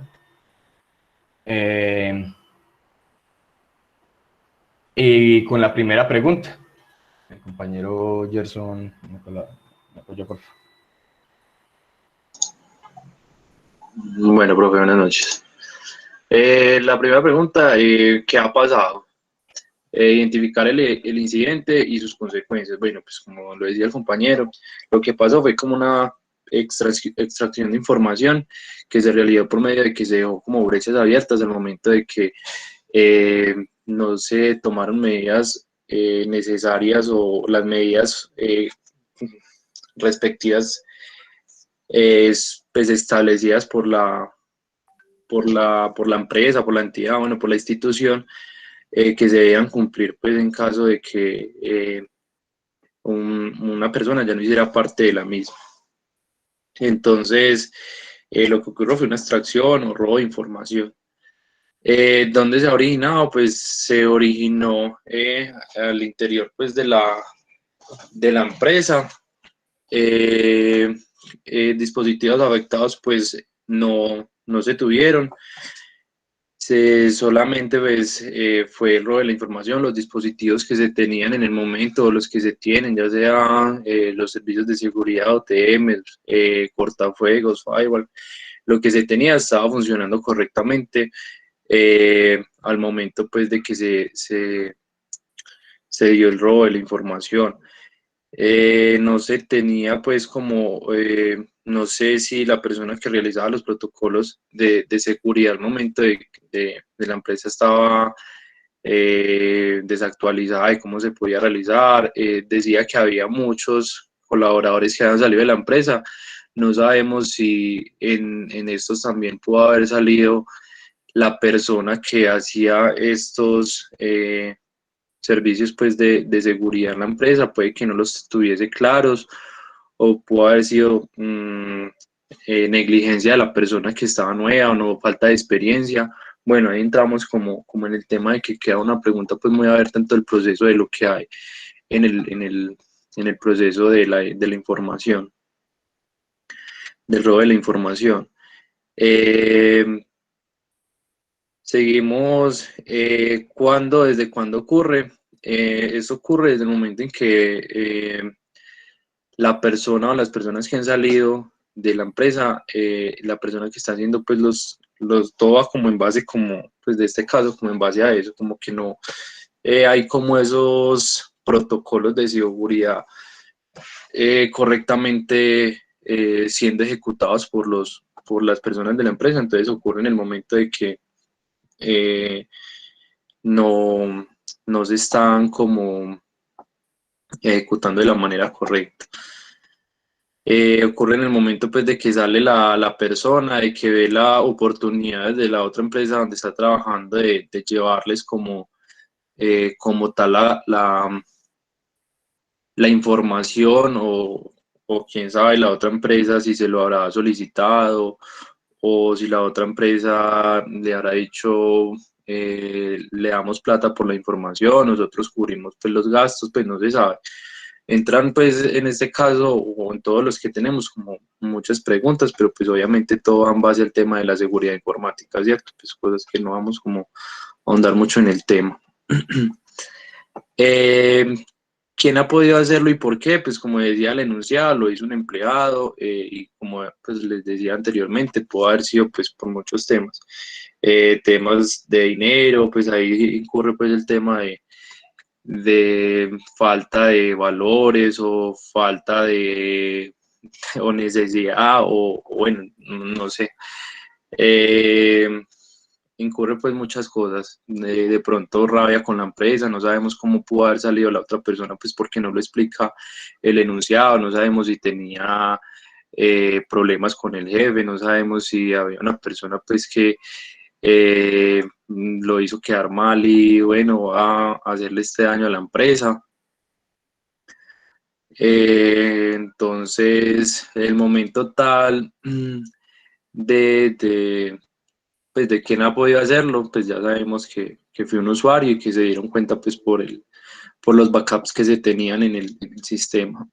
Speaker 3: Y con la primera pregunta, el compañero Gerson, me apoya, por favor.
Speaker 8: Bueno, profe, buenas noches. La primera pregunta, ¿qué ha pasado? Identificar el incidente y sus consecuencias. Bueno, pues como lo decía el compañero, lo que pasó fue como una extracción de información que se realizó por medio de que se dejó como brechas abiertas al momento de que no se tomaron medidas necesarias o las medidas respectivas pues establecidas por la empresa, por la entidad, bueno, por la institución, que se debían cumplir pues en caso de que una persona ya no hiciera parte de la misma. Entonces, lo que ocurrió fue una extracción o robo de información. ¿Dónde se ha originado? Pues se originó al interior pues de la empresa. Dispositivos afectados pues no se tuvieron. Solamente pues, fue el robo de la información, los dispositivos que se tenían en el momento, los que se tienen, ya sea los servicios de seguridad, OTM, cortafuegos, firewall, lo que se tenía estaba funcionando correctamente al momento pues de que se dio el robo de la información. No se tenía pues como, no sé si la persona que realizaba los protocolos de seguridad al momento de la empresa estaba desactualizada de cómo se podía realizar. Decía que había muchos colaboradores que habían salido de la empresa. No sabemos si en estos también pudo haber salido la persona que hacía estos servicios pues de seguridad en la empresa, puede que no los tuviese claros o puede haber sido negligencia de la persona que estaba nueva o no, falta de experiencia. Bueno, ahí entramos como en el tema de que queda una pregunta pues muy abierta en todo el proceso de lo que hay en el proceso de la información, del robo de la información. Seguimos, ¿desde cuándo ocurre? Eso ocurre desde el momento en que la persona o las personas que han salido de la empresa, la persona que está haciendo pues todo va como en base como, pues de este caso, como en base a eso, como que no hay como esos protocolos de seguridad correctamente siendo ejecutados por las personas de la empresa, entonces ocurre en el momento de que no se están como ejecutando de la manera correcta. Ocurre en el momento pues de que sale la persona, de que ve la oportunidad de la otra empresa donde está trabajando de llevarles como tal la información o o quién sabe la otra empresa si se lo habrá solicitado, o si la otra empresa le habrá dicho, le damos plata por la información, nosotros cubrimos pues los gastos, pues no se sabe. Entran pues en este caso o en todos los que tenemos como muchas preguntas, pero pues obviamente todo va en base al tema de la seguridad informática, ¿cierto? Pues cosas que no vamos como a ahondar mucho en el tema. ¿Quién ha podido hacerlo y por qué? Pues como decía el enunciado, lo hizo un empleado y como pues les decía anteriormente, pudo haber sido pues por muchos temas. Temas de dinero, pues ahí incurre pues el tema de falta de valores o falta de o necesidad o bueno, no sé. Incurre pues muchas cosas, de pronto rabia con la empresa, no sabemos cómo pudo haber salido la otra persona, pues porque no lo explica el enunciado, no sabemos si tenía problemas con el jefe, no sabemos si había una persona pues que lo hizo quedar mal y bueno, va a hacerle este daño a la empresa. Entonces, el momento tal de pues de quién ha podido hacerlo, pues ya sabemos que fue un usuario y que se dieron cuenta pues por los backups que se tenían en el sistema.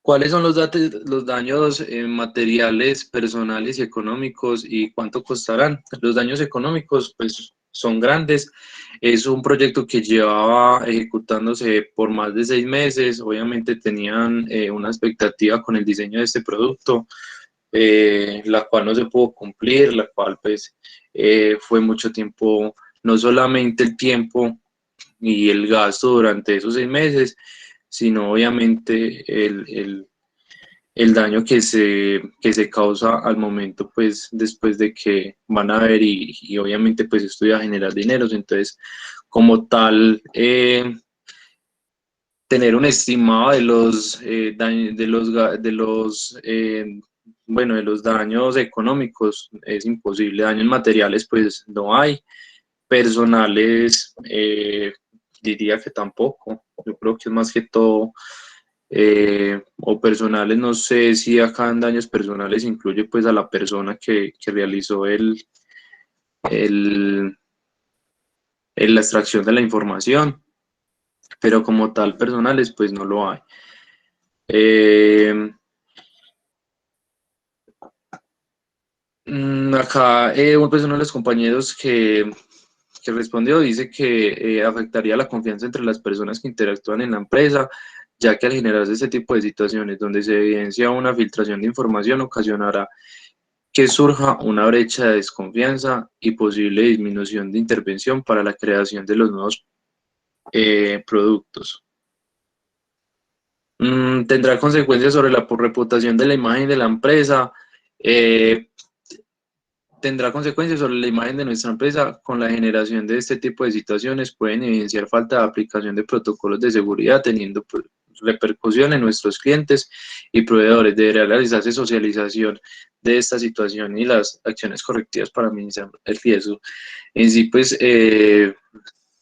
Speaker 8: ¿Cuáles son los daños materiales, personales y económicos y cuánto costarán? Los daños económicos pues son grandes. Es un proyecto que llevaba ejecutándose por más de 6 meses. Obviamente tenían una expectativa con el diseño de este producto, la cual no se pudo cumplir, la cual pues fue mucho tiempo, no solamente el tiempo y el gasto durante esos 6 meses, sino obviamente el daño que se causa al momento, pues después de que van a ver y obviamente pues esto iba a generar dineros, entonces como tal, tener un estimado de los daños, bueno, de los daños económicos es imposible, daños materiales pues no hay, personales diría que tampoco, yo creo que es más que todo o personales, no sé si acá en daños personales incluye pues a la persona que realizó el, la extracción de la información, pero como tal personales pues no lo hay. Acá pues uno de los compañeros que respondió dice que afectaría la confianza entre las personas que interactúan en la empresa, ya que al generarse este tipo de situaciones donde se evidencia una filtración de información ocasionará que surja una brecha de desconfianza y posible disminución de intervención para la creación de los nuevos productos. Tendrá consecuencias sobre la reputación de la imagen de la empresa. Tendrá consecuencias sobre la imagen de nuestra empresa. Con la generación de este tipo de situaciones pueden evidenciar falta de aplicación de protocolos de seguridad, teniendo repercusión en nuestros clientes y proveedores. Deberá realizarse socialización de esta situación y las acciones correctivas para minimizar el riesgo. En sí, pues,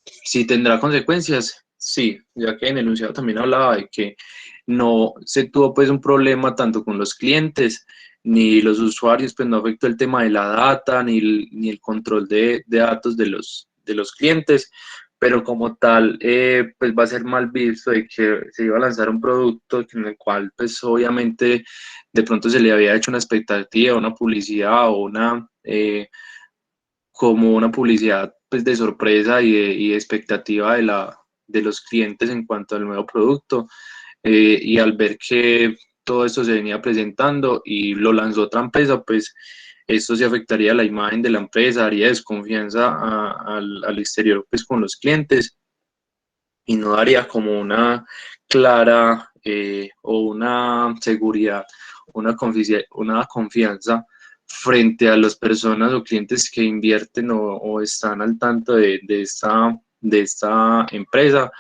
Speaker 8: si tendrá consecuencias, sí, ya que en el enunciado también hablaba de que no se tuvo pues un problema tanto con los clientes ni los usuarios, pues no afectó el tema de la data ni el control de datos de los clientes, pero como tal pues va a ser mal visto de que se iba a lanzar un producto en el cual pues obviamente de pronto se le había hecho una expectativa, una publicidad o como una publicidad pues de sorpresa y de expectativa de los clientes en cuanto al nuevo producto, y al ver que todo esto se venía presentando y lo lanzó otra empresa, pues esto sí afectaría la imagen de la empresa, daría desconfianza al exterior pues con los clientes y no daría como una clara o una seguridad, una confianza frente a las personas o clientes que invierten o están al tanto de esta empresa,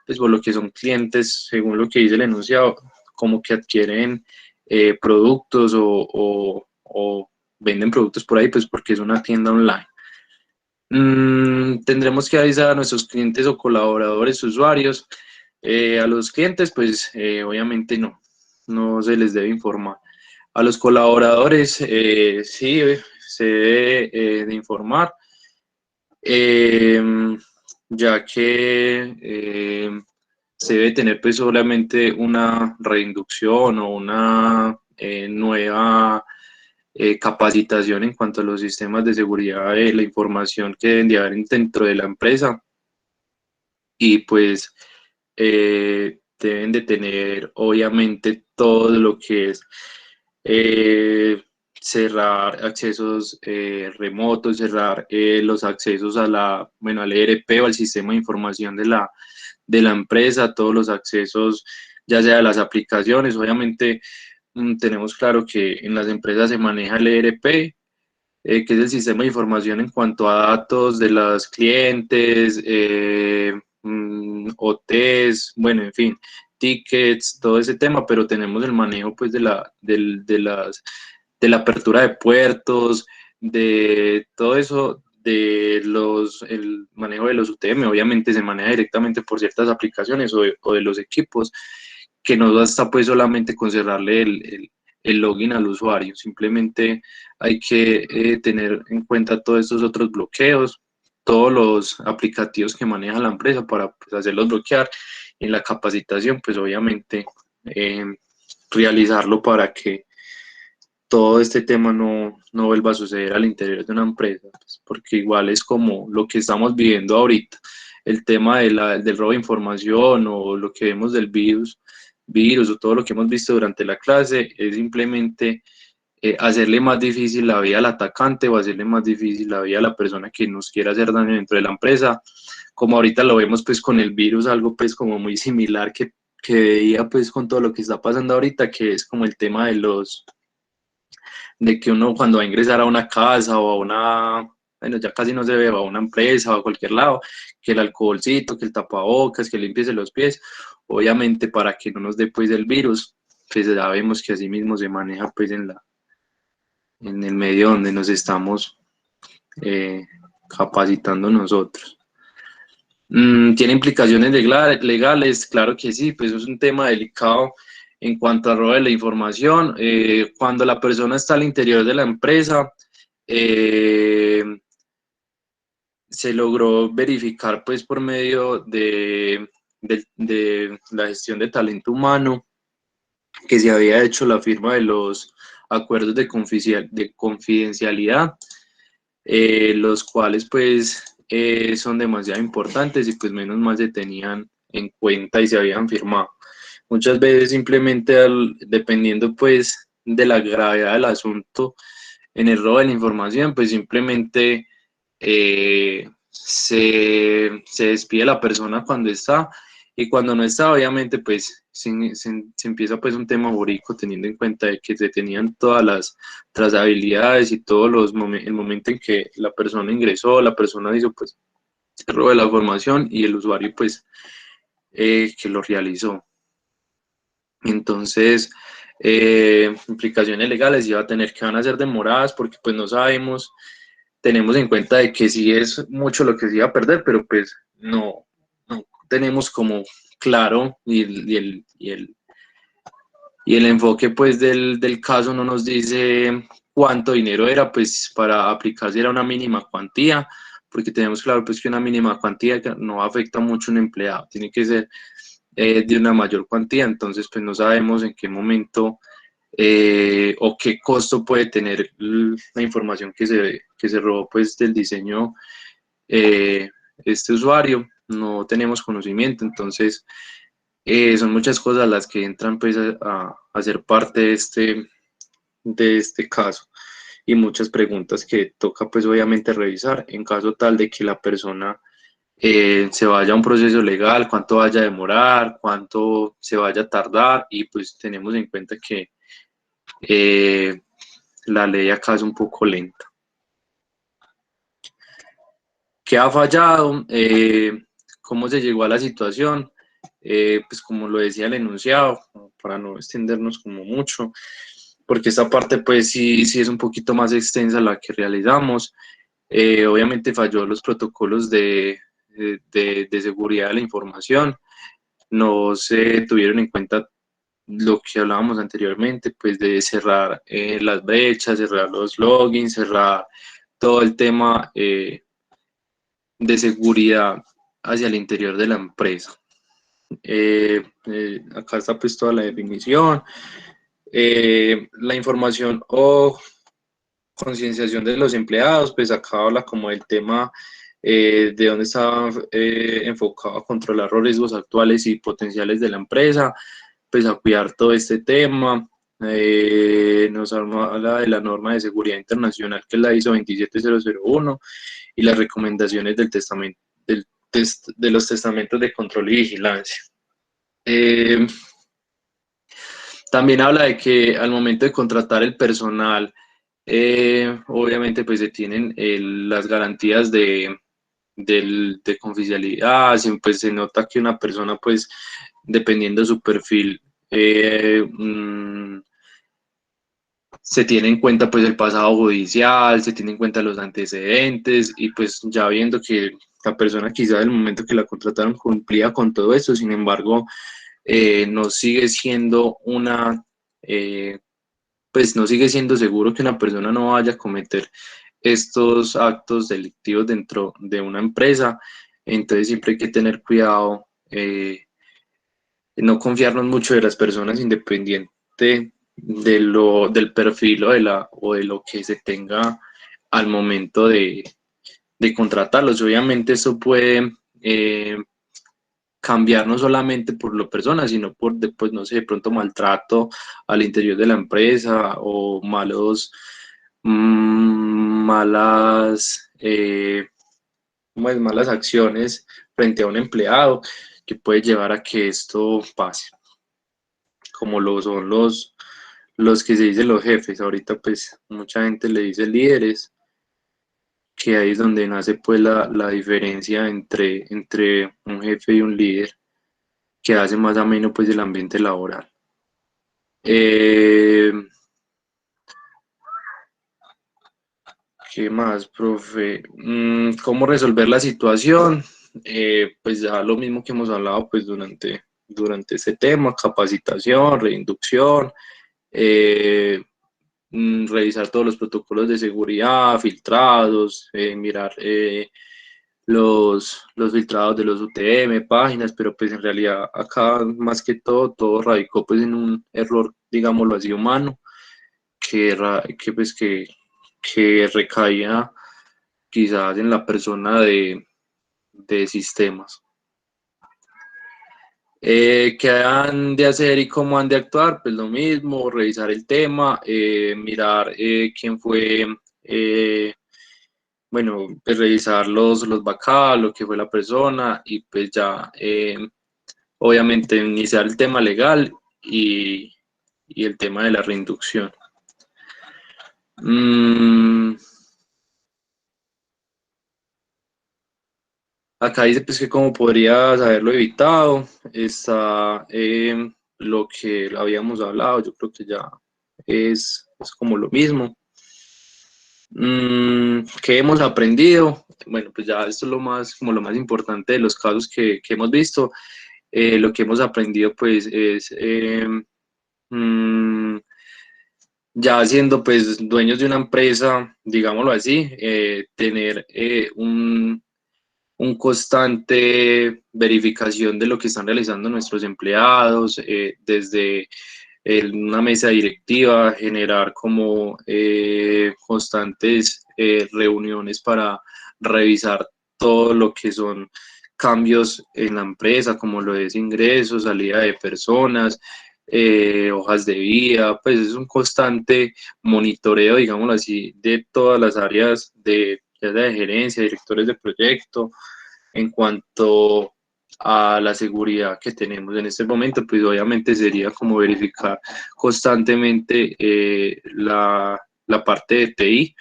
Speaker 8: pues por lo que son clientes, según lo que dice el enunciado, como que adquieren productos o venden productos por ahí, pues porque es una tienda online. Tendremos que avisar a nuestros clientes o colaboradores, usuarios. A los clientes, pues obviamente no se les debe informar. A los colaboradores, sí, se debe de informar, eh, ya que se debe tener pues solamente una reinducción o una nueva capacitación en cuanto a los sistemas de seguridad de la información que deben de haber dentro de la empresa, y pues deben de tener obviamente todo lo que es eh, cerrar accesos remotos, cerrar los accesos al ERP o al sistema de información de la empresa, todos los accesos, ya sea a las aplicaciones. Obviamente tenemos claro que en las empresas se maneja el ERP, que es el sistema de información en cuanto a datos de los clientes, OTs, bueno, en fin, tickets, todo ese tema, pero tenemos el manejo pues de la apertura de puertos, de todo eso, el manejo de los UTM, obviamente se maneja directamente por ciertas aplicaciones o de los equipos, que no basta pues solamente con cerrarle el login al usuario, simplemente hay que tener en cuenta todos estos otros bloqueos, todos los aplicativos que maneja la empresa para pues, hacerlos bloquear. En la capacitación, pues obviamente eh, realizarlo para que todo este tema no vuelva a suceder al interior de una empresa, pues, porque igual es como lo que estamos viviendo ahorita, el tema del robo de información o lo que vemos del virus o todo lo que hemos visto durante la clase, es simplemente hacerle más difícil la vida al atacante o hacerle más difícil la vida a la persona que nos quiera hacer daño dentro de la empresa, como ahorita lo vemos pues con el virus, algo pues como muy similar que veía pues con todo lo que está pasando ahorita, que es como el tema de que uno cuando va a ingresar a una casa o a bueno, ya casi no se ve, o a una empresa o a cualquier lado, que el alcoholcito, que el tapabocas, que limpiese los pies, obviamente para que no nos dé pues el virus, pues ya vemos que así mismo se maneja pues en el medio donde nos estamos capacitando nosotros. ¿Tiene implicaciones legales? Claro que sí, pues es un tema delicado en cuanto a robo de la información. Cuando la persona está al interior de la empresa, eh, se logró verificar pues por medio de la gestión de talento humano que se había hecho la firma de los acuerdos de confidencialidad, los cuales pues son demasiado importantes y pues menos mal se tenían en cuenta y se habían firmado. Muchas veces simplemente dependiendo pues de la gravedad del asunto en el robo de la información, pues simplemente se despide la persona cuando está, y cuando no está obviamente pues se empieza pues un tema jurídico, teniendo en cuenta de que se tenían todas las trazabilidades y todos el momento en que la persona ingresó, la persona hizo pues el robo de la información y el usuario pues que lo realizó. Entonces, implicaciones legales van a ser demoradas porque pues no sabemos, tenemos en cuenta de que sí es mucho lo que se iba a perder, pero pues no tenemos como claro y el enfoque pues del caso no nos dice cuánto dinero era, pues para aplicar si era una mínima cuantía, porque tenemos claro pues que una mínima cuantía no afecta mucho a un empleado, tiene que ser de una mayor cuantía, entonces pues no sabemos en qué momento o qué costo puede tener la información que se robó pues del diseño este usuario, no tenemos conocimiento, entonces son muchas cosas las que entran pues a ser parte de este caso, y muchas preguntas que toca pues obviamente revisar en caso tal de que la persona se vaya a un proceso legal, cuánto vaya a demorar, cuánto se vaya a tardar, y pues tenemos en cuenta que la ley acá es un poco lenta. ¿Qué ha fallado? ¿Cómo se llegó a la situación? Pues como lo decía el enunciado, para no extendernos como mucho, porque esta parte pues sí es un poquito más extensa la que realizamos. Obviamente falló los protocolos de seguridad de la información, no se tuvieron en cuenta lo que hablábamos anteriormente, pues de cerrar las brechas, cerrar los logins, cerrar todo el tema de seguridad hacia el interior de la empresa. Acá está pues toda la definición, la información o concienciación de los empleados, pues acá habla como del tema de dónde está enfocado a controlar los riesgos actuales y potenciales de la empresa, pues a cuidar todo este tema. Nos habla de la norma de seguridad internacional, que es la ISO 27001, y las recomendaciones del testamento, de los testamentos de control y vigilancia. También habla de que al momento de contratar el personal, obviamente pues se tienen las garantías de confidencialidad, pues se nota que una persona pues dependiendo de su perfil se tiene en cuenta pues el pasado judicial, se tiene en cuenta los antecedentes y pues ya viendo que la persona quizá del momento que la contrataron cumplía con todo esto, sin embargo no sigue siendo pues no sigue siendo seguro que una persona no vaya a cometer estos actos delictivos dentro de una empresa. Entonces siempre hay que tener cuidado, no confiarnos mucho de las personas independiente del perfil o de lo que se tenga al momento de contratarlos. Obviamente eso puede cambiar no solamente por la persona, sino por después, no sé, de pronto maltrato al interior de la empresa o malas acciones frente a un empleado que puede llevar a que esto pase, como lo son los que se dicen los jefes. Ahorita pues mucha gente le dice líderes, que ahí es donde nace pues la diferencia entre un jefe y un líder, que hace más ameno pues el ambiente laboral. ¿Qué más, profe? ¿Cómo resolver la situación? Pues ya lo mismo que hemos hablado pues durante este tema: capacitación, reinducción, revisar todos los protocolos de seguridad, filtrados, mirar los filtrados de los UTM, páginas, pero pues en realidad acá más que todo radicó pues en un error, digámoslo así, humano, que recaía quizás en la persona de sistemas. ¿Qué han de hacer y cómo han de actuar? Pues lo mismo, revisar el tema, mirar quién fue, bueno, pues revisar los backups, lo que fue la persona, y pues ya obviamente iniciar el tema legal y el tema de la reinducción. Acá dice pues que cómo podrías haberlo evitado. Está lo que habíamos hablado, yo creo que ya es como lo mismo. ¿Qué hemos aprendido? Bueno, pues ya esto es como lo más importante de los casos que hemos visto. Lo que hemos aprendido pues es ya siendo pues dueños de una empresa, digámoslo así, tener un constante verificación de lo que están realizando nuestros empleados, desde una mesa directiva, generar como constantes reuniones para revisar todo lo que son cambios en la empresa, como lo es ingresos, salida de personas, hojas de vida. Pues es un constante monitoreo, digámoslo así, de todas las áreas ya sea de gerencia, directores de proyecto, en cuanto a la seguridad que tenemos en este momento. Pues obviamente sería como verificar constantemente la parte de TI,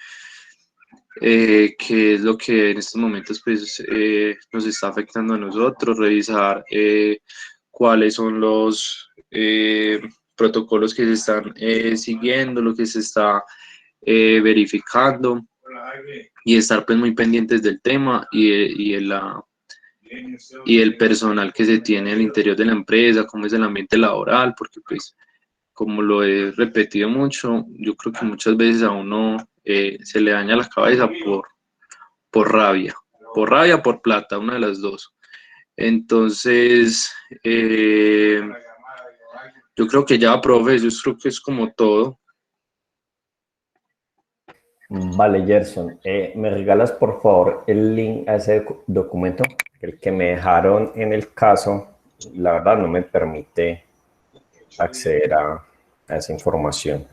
Speaker 8: que es lo que en estos momentos pues nos está afectando a nosotros, revisar cuáles son los protocolos que se están siguiendo, lo que se está verificando. y estar pues muy pendientes del tema y el personal que se tiene al interior de la empresa, cómo es el ambiente laboral, porque pues como lo he repetido mucho, yo creo que muchas veces a uno se le daña la cabeza por rabia, por plata, una de las dos. Entonces, yo creo que ya, profe, yo creo que es como todo.
Speaker 1: Vale, Gerson, ¿me regalas por favor el link a ese documento? El que me dejaron en el caso, la verdad no me permite acceder a esa información.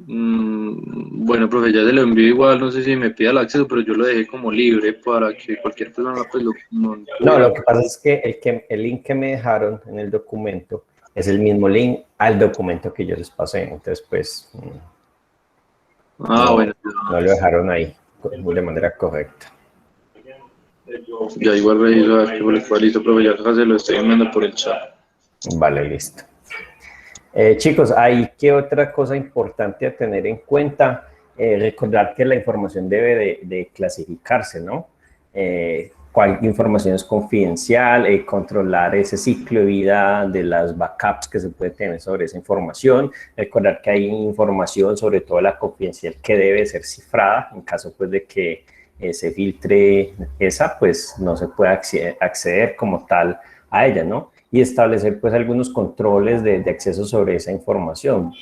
Speaker 8: Bueno, profe, ya se lo envío igual, no sé si me pida el acceso, pero yo lo dejé como libre para que cualquier persona pues
Speaker 1: No, lo que pasa es que el link que me dejaron en el documento es el mismo link al documento que yo les pasé, entonces pues
Speaker 8: bueno.
Speaker 1: No lo dejaron ahí de manera correcta.
Speaker 8: Ya igual reviso a ver qué fue listo, profe, ya acá se lo estoy enviando por el chat.
Speaker 1: Vale, listo. Chicos, ¿hay qué otra cosa importante a tener en cuenta? Recordar que la información debe de clasificarse, ¿no? Cuál información es confidencial, controlar ese ciclo de vida de las backups que se puede tener sobre esa información, recordar que hay información, sobre todo la confidencial, que debe ser cifrada, en caso pues de que se filtre esa, pues no se puede acceder como tal a ella, ¿no? Y establecer pues algunos controles de acceso sobre esa información,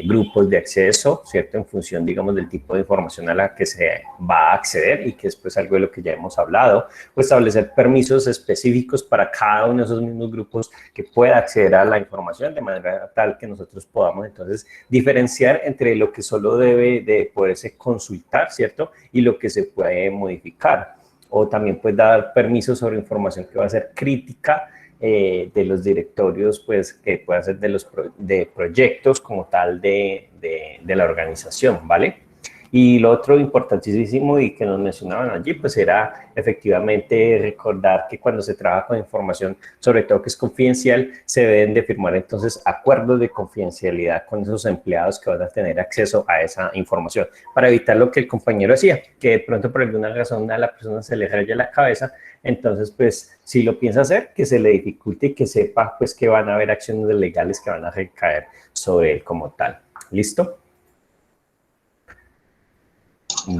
Speaker 1: grupos de acceso, ¿cierto? En función, digamos, del tipo de información a la que se va a acceder y que es pues algo de lo que ya hemos hablado, o establecer permisos específicos para cada uno de esos mismos grupos que pueda acceder a la información de manera tal que nosotros podamos entonces diferenciar entre lo que solo debe de poderse consultar, ¿cierto? Y lo que se puede modificar. O también pues dar permisos sobre información que va a ser crítica de los directorios, pues que puedan ser de proyectos como tal de la organización, ¿vale? Y lo otro importantísimo y que nos mencionaban allí, pues era efectivamente recordar que cuando se trabaja con información, sobre todo que es confidencial, se deben de firmar entonces acuerdos de confidencialidad con esos empleados que van a tener acceso a esa información, para evitar lo que el compañero decía, que de pronto por alguna razón a la persona se le raya la cabeza. Entonces, pues, si lo piensa hacer, que se le dificulte y que sepa, pues, que van a haber acciones legales que van a recaer sobre él como tal. ¿Listo?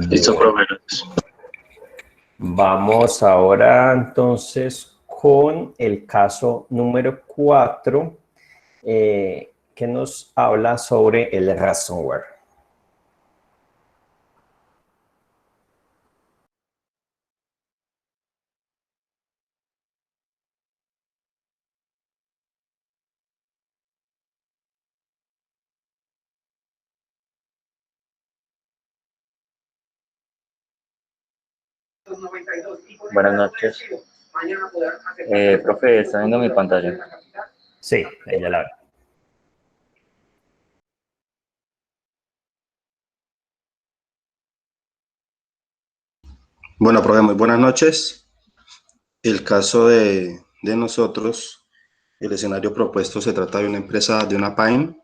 Speaker 8: Listo, profe.
Speaker 1: Vamos ahora, entonces, con el caso número 4, que nos habla sobre el ransomware.
Speaker 9: Buenas noches. Profe, ¿está viendo mi pantalla?
Speaker 1: Sí, ya la veo.
Speaker 10: Bueno, profe, muy buenas noches. El caso de nosotros, el escenario propuesto se trata de una empresa, de una página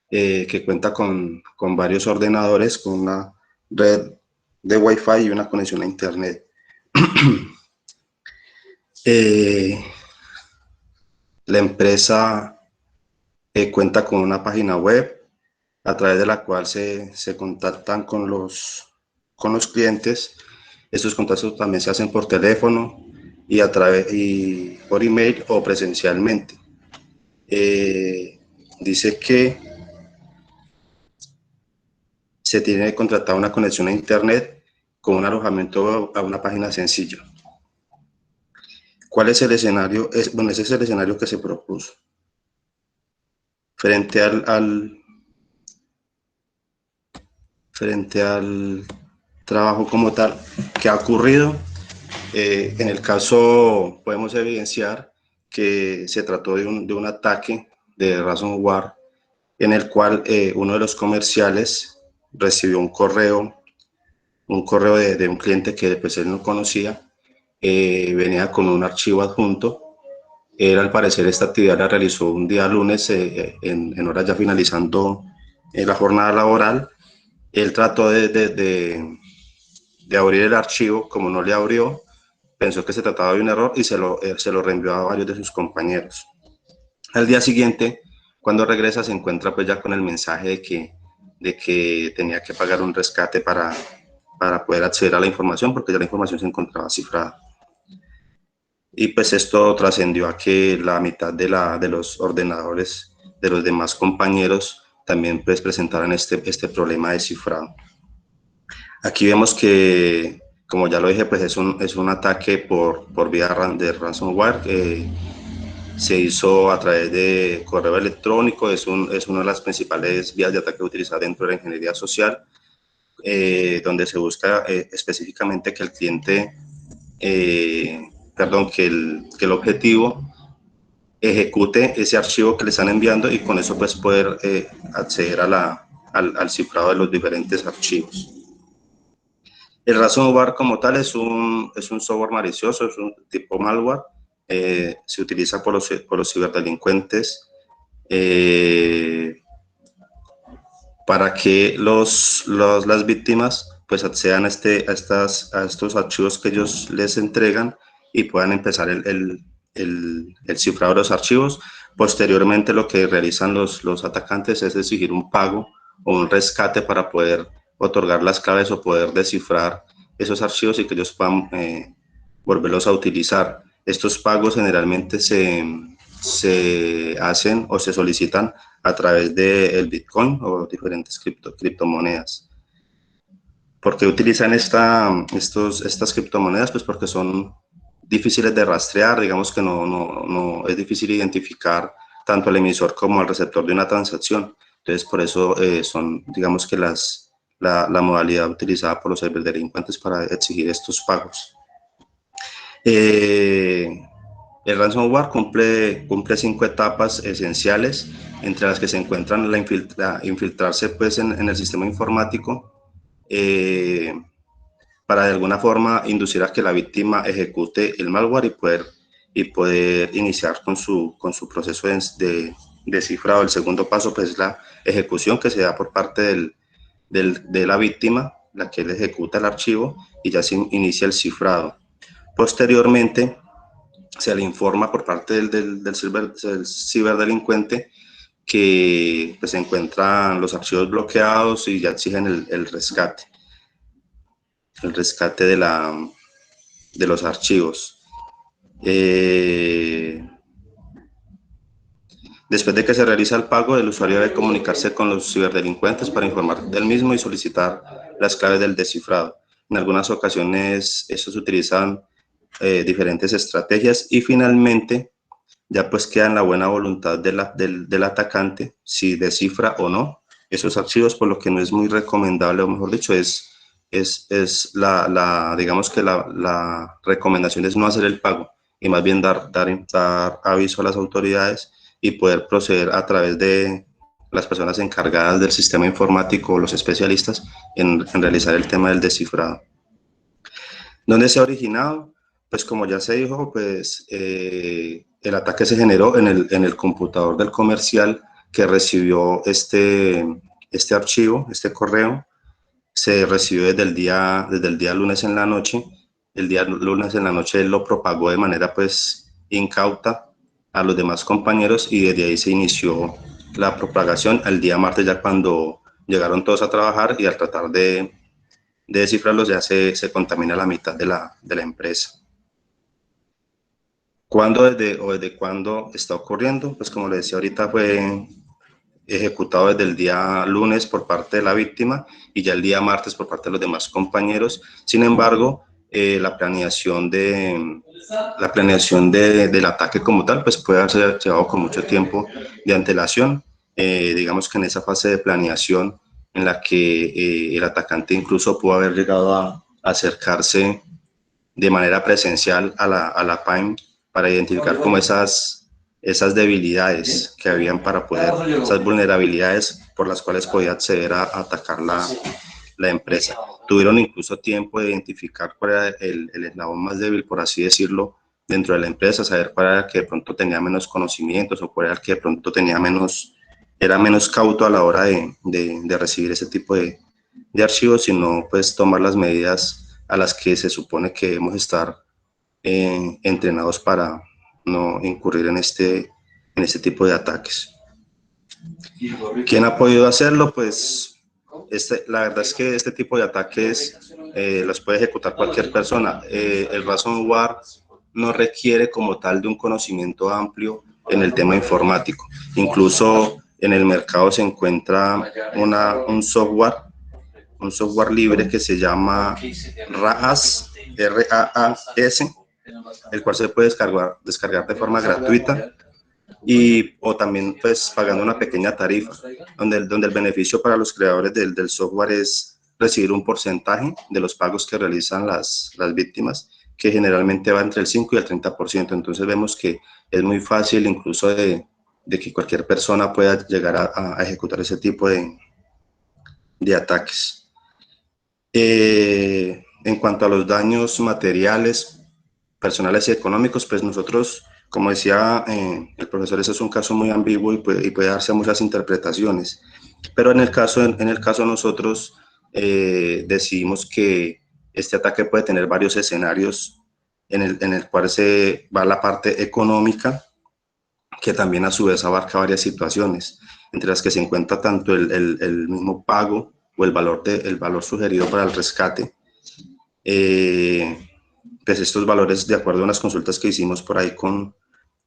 Speaker 10: que cuenta con varios ordenadores, con una red de Wi-Fi y una conexión a Internet. La empresa cuenta con una página web a través de la cual se contactan con los clientes. Estos contactos también se hacen por teléfono y por email o presencialmente. Dice que se tiene que contratar una conexión a Internet con un alojamiento a una página sencilla. ¿Cuál es el escenario? Bueno, ese es el escenario que se propuso. Frente al trabajo como tal que ha ocurrido, en el caso podemos evidenciar que se trató de un ataque de ransomware en el cual uno de los comerciales recibió un correo de un cliente que pues él no conocía, venía con un archivo adjunto. Él, al parecer, esta actividad la realizó un día lunes en horas ya finalizando la jornada laboral, Él trató de abrir el archivo, como no le abrió, pensó que se trataba de un error y se lo reenvió a varios de sus compañeros. Al día siguiente, cuando regresa, se encuentra pues ya con el mensaje de que tenía que pagar un rescate para poder acceder a la información, porque ya la información se encontraba cifrada. Y pues esto trascendió a que la mitad de los ordenadores de los demás compañeros también pues presentaran este problema de cifrado. Aquí vemos que, como ya lo dije, pues es un ataque por vía de ransomware. Se hizo a través de correo electrónico, es una de las principales vías de ataque utilizadas dentro de la ingeniería social, donde se busca específicamente que el cliente, que el objetivo ejecute ese archivo que le están enviando y con eso pues poder acceder al cifrado de los diferentes archivos. El ransomware como tal es un software malicioso, es un tipo malware. Se utiliza por los ciberdelincuentes para que las víctimas pues accedan a estos archivos que ellos les entregan y puedan empezar el cifrado de los archivos. Posteriormente lo que realizan los atacantes es exigir un pago o un rescate para poder otorgar las claves o poder descifrar esos archivos y que ellos puedan volverlos a utilizar. Estos pagos generalmente se hacen o se solicitan a través del Bitcoin o diferentes criptomonedas. ¿Por qué utilizan estas criptomonedas? Pues porque son difíciles de rastrear, digamos que no es difícil identificar tanto al emisor como al receptor de una transacción. Entonces, por eso son, digamos que la modalidad utilizada por los ciberdelincuentes para exigir estos pagos. El ransomware cumple 5 etapas esenciales, entre las que se encuentran infiltrarse pues, en el sistema informático para de alguna forma inducir a que la víctima ejecute el malware y poder iniciar con su proceso de cifrado. El segundo paso pues, es la ejecución que se da por parte de la víctima, la que él ejecuta el archivo y ya se inicia el cifrado. Posteriormente, se le informa por parte del ciberdelincuente que pues, se encuentran los archivos bloqueados y ya exigen el rescate de los archivos. Después de que se realiza el pago, el usuario debe comunicarse con los ciberdelincuentes para informar del mismo y solicitar las claves del descifrado. En algunas ocasiones, estos utilizan diferentes estrategias y finalmente ya pues queda en la buena voluntad del atacante si descifra o no esos archivos, por lo que no es muy recomendable, o mejor dicho, digamos que la recomendación es no hacer el pago y más bien dar aviso a las autoridades y poder proceder a través de las personas encargadas del sistema informático o los especialistas en realizar el tema del descifrado. ¿Dónde se ha originado? Pues como ya se dijo, pues el ataque se generó en el computador del comercial que recibió este archivo, este correo. Se recibió desde el día lunes en la noche. El día lunes en la noche él lo propagó de manera pues incauta a los demás compañeros y desde ahí se inició la propagación. Al día martes ya cuando llegaron todos a trabajar y al tratar de descifrarlos ya se contamina la mitad de la empresa. ¿Desde cuándo está ocurriendo? Pues como les decía ahorita, fue ejecutado desde el día lunes por parte de la víctima y ya el día martes por parte de los demás compañeros. Sin embargo, la planeación del ataque como tal, pues puede haberse llevado con mucho tiempo de antelación. Digamos que en esa fase de planeación en la que el atacante incluso pudo haber llegado a acercarse de manera presencial a la PAIM para identificar como esas debilidades que habían para poder, esas vulnerabilidades por las cuales podía acceder a atacar la empresa. Tuvieron incluso tiempo de identificar cuál era el eslabón más débil, por así decirlo, dentro de la empresa, saber cuál era el que de pronto tenía menos conocimientos o cuál era el que de pronto era menos cauto a la hora de recibir ese tipo de de archivos, sino pues tomar las medidas a las que se supone que debemos estar entrenados para no incurrir en este tipo de ataques. ¿Quién ha podido hacerlo? Pues la verdad es que este tipo de ataques los puede ejecutar cualquier persona. El ransomware no requiere como tal de un conocimiento amplio en el tema informático. Incluso en el mercado se encuentra un software libre que se llama RAAS, R-A-A-S, el cual se puede descargar de forma gratuita o también pues pagando una pequeña tarifa, donde el beneficio para los creadores del software es recibir un porcentaje de los pagos que realizan las víctimas, que generalmente va entre el 5 y el 30%. Entonces vemos que es muy fácil incluso de que cualquier persona pueda llegar a ejecutar ese tipo de ataques. En cuanto a los daños materiales, personales y económicos, pues nosotros, como decía el profesor, ese es un caso muy ambiguo y puede darse muchas interpretaciones. Pero en el caso de nosotros, decidimos que este ataque puede tener varios escenarios en el cual se va la parte económica, que también a su vez abarca varias situaciones, entre las que se encuentra tanto el mismo pago o el valor sugerido para el rescate. Pues estos valores, de acuerdo a unas consultas que hicimos por ahí con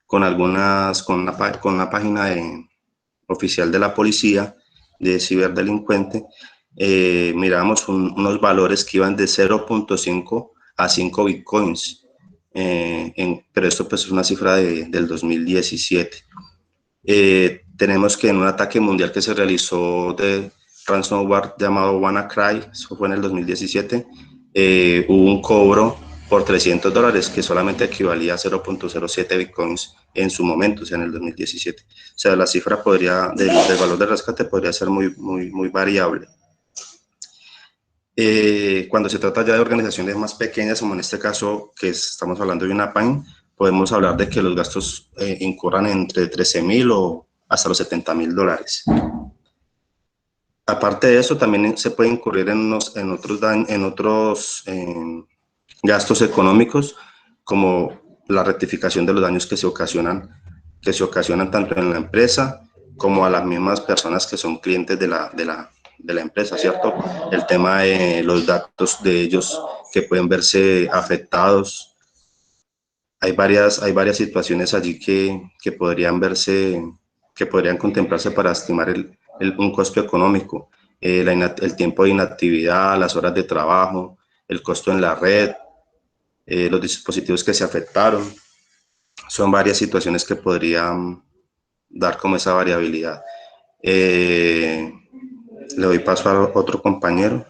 Speaker 10: una página oficial de la policía, de ciberdelincuente, miramos unos valores que iban de 0.5 a 5 bitcoins, pero esto pues es una cifra del 2017. Tenemos que en un ataque mundial que se realizó de ransomware llamado WannaCry, eso fue en el 2017, hubo un cobro por $300, que solamente equivalía a 0.07 bitcoins en su momento, o sea, en el 2017. O sea, la cifra del valor de rescate podría ser muy variable. Cuando se trata ya de organizaciones más pequeñas, como en este caso que estamos hablando de una PAN, podemos hablar de que los gastos incurran entre $13,000 o hasta los $70,000. Aparte de eso, también se puede incurrir en otros gastos económicos, como la rectificación de los daños que se ocasionan tanto en la empresa como a las mismas personas que son clientes de la empresa, ¿cierto? El tema de los datos de ellos que pueden verse afectados. Hay varias situaciones allí que podrían contemplarse para estimar un costo económico, el tiempo de inactividad, las horas de trabajo, el costo en la red, los dispositivos que se afectaron. Son varias situaciones que podrían dar como esa variabilidad. Le doy paso a otro compañero.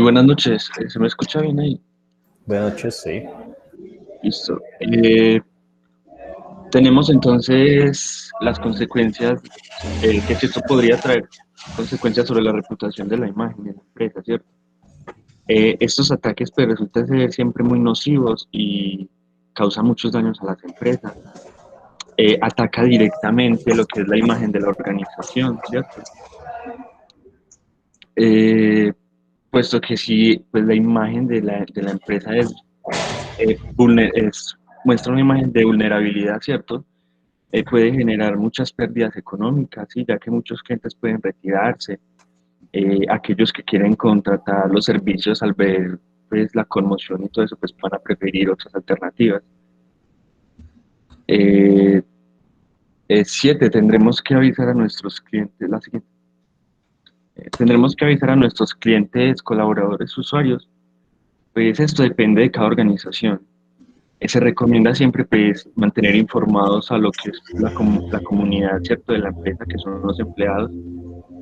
Speaker 11: Buenas noches, ¿se me escucha bien ahí?
Speaker 1: Buenas noches, sí.
Speaker 11: Listo. Tenemos entonces las consecuencias, que esto podría traer consecuencias sobre la reputación de la imagen de la empresa, ¿cierto? Estos ataques pues, resultan ser siempre muy nocivos y causan muchos daños a las empresas. Ataca directamente lo que es la imagen de la organización, ¿cierto? Puesto que si pues, la imagen de la empresa muestra una imagen de vulnerabilidad, ¿cierto? Puede generar muchas pérdidas económicas, ¿sí? Ya que muchos clientes pueden retirarse. Aquellos que quieren contratar los servicios al ver pues, la conmoción y todo eso, pues van a preferir otras alternativas. 7, tendremos que avisar a nuestros clientes, la siguiente. Tendremos que avisar a nuestros clientes, colaboradores, usuarios. Pues esto depende de cada organización. Se recomienda siempre pues, mantener informados a lo que es la comunidad, ¿cierto? De la empresa, que son los empleados,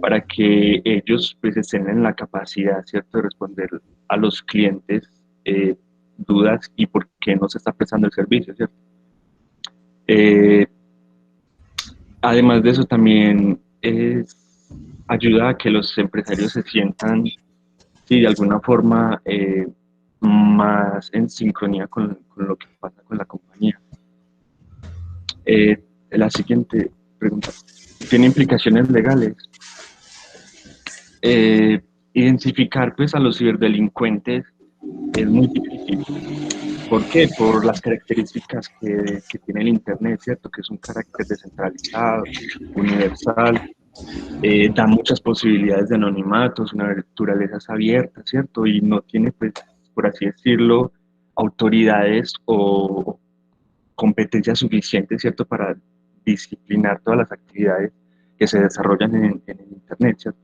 Speaker 11: para que ellos pues, estén en la capacidad, ¿cierto? De responder a los clientes dudas y por qué no se está prestando el servicio, ¿cierto? Además de eso, también ayuda a que los empresarios se sientan, sí, de alguna forma, más en sincronía con lo que pasa con la compañía. La siguiente pregunta. ¿Tiene implicaciones legales? Identificar pues a los ciberdelincuentes es muy difícil. ¿Por qué? Por las características que tiene el Internet, ¿cierto? Que es un carácter descentralizado, universal, da muchas posibilidades de anonimato, su naturaleza es abierta, ¿cierto? Y no tiene, pues, por así decirlo, autoridades o competencias suficientes, ¿cierto? Para disciplinar todas las actividades que se desarrollan en el Internet, ¿cierto?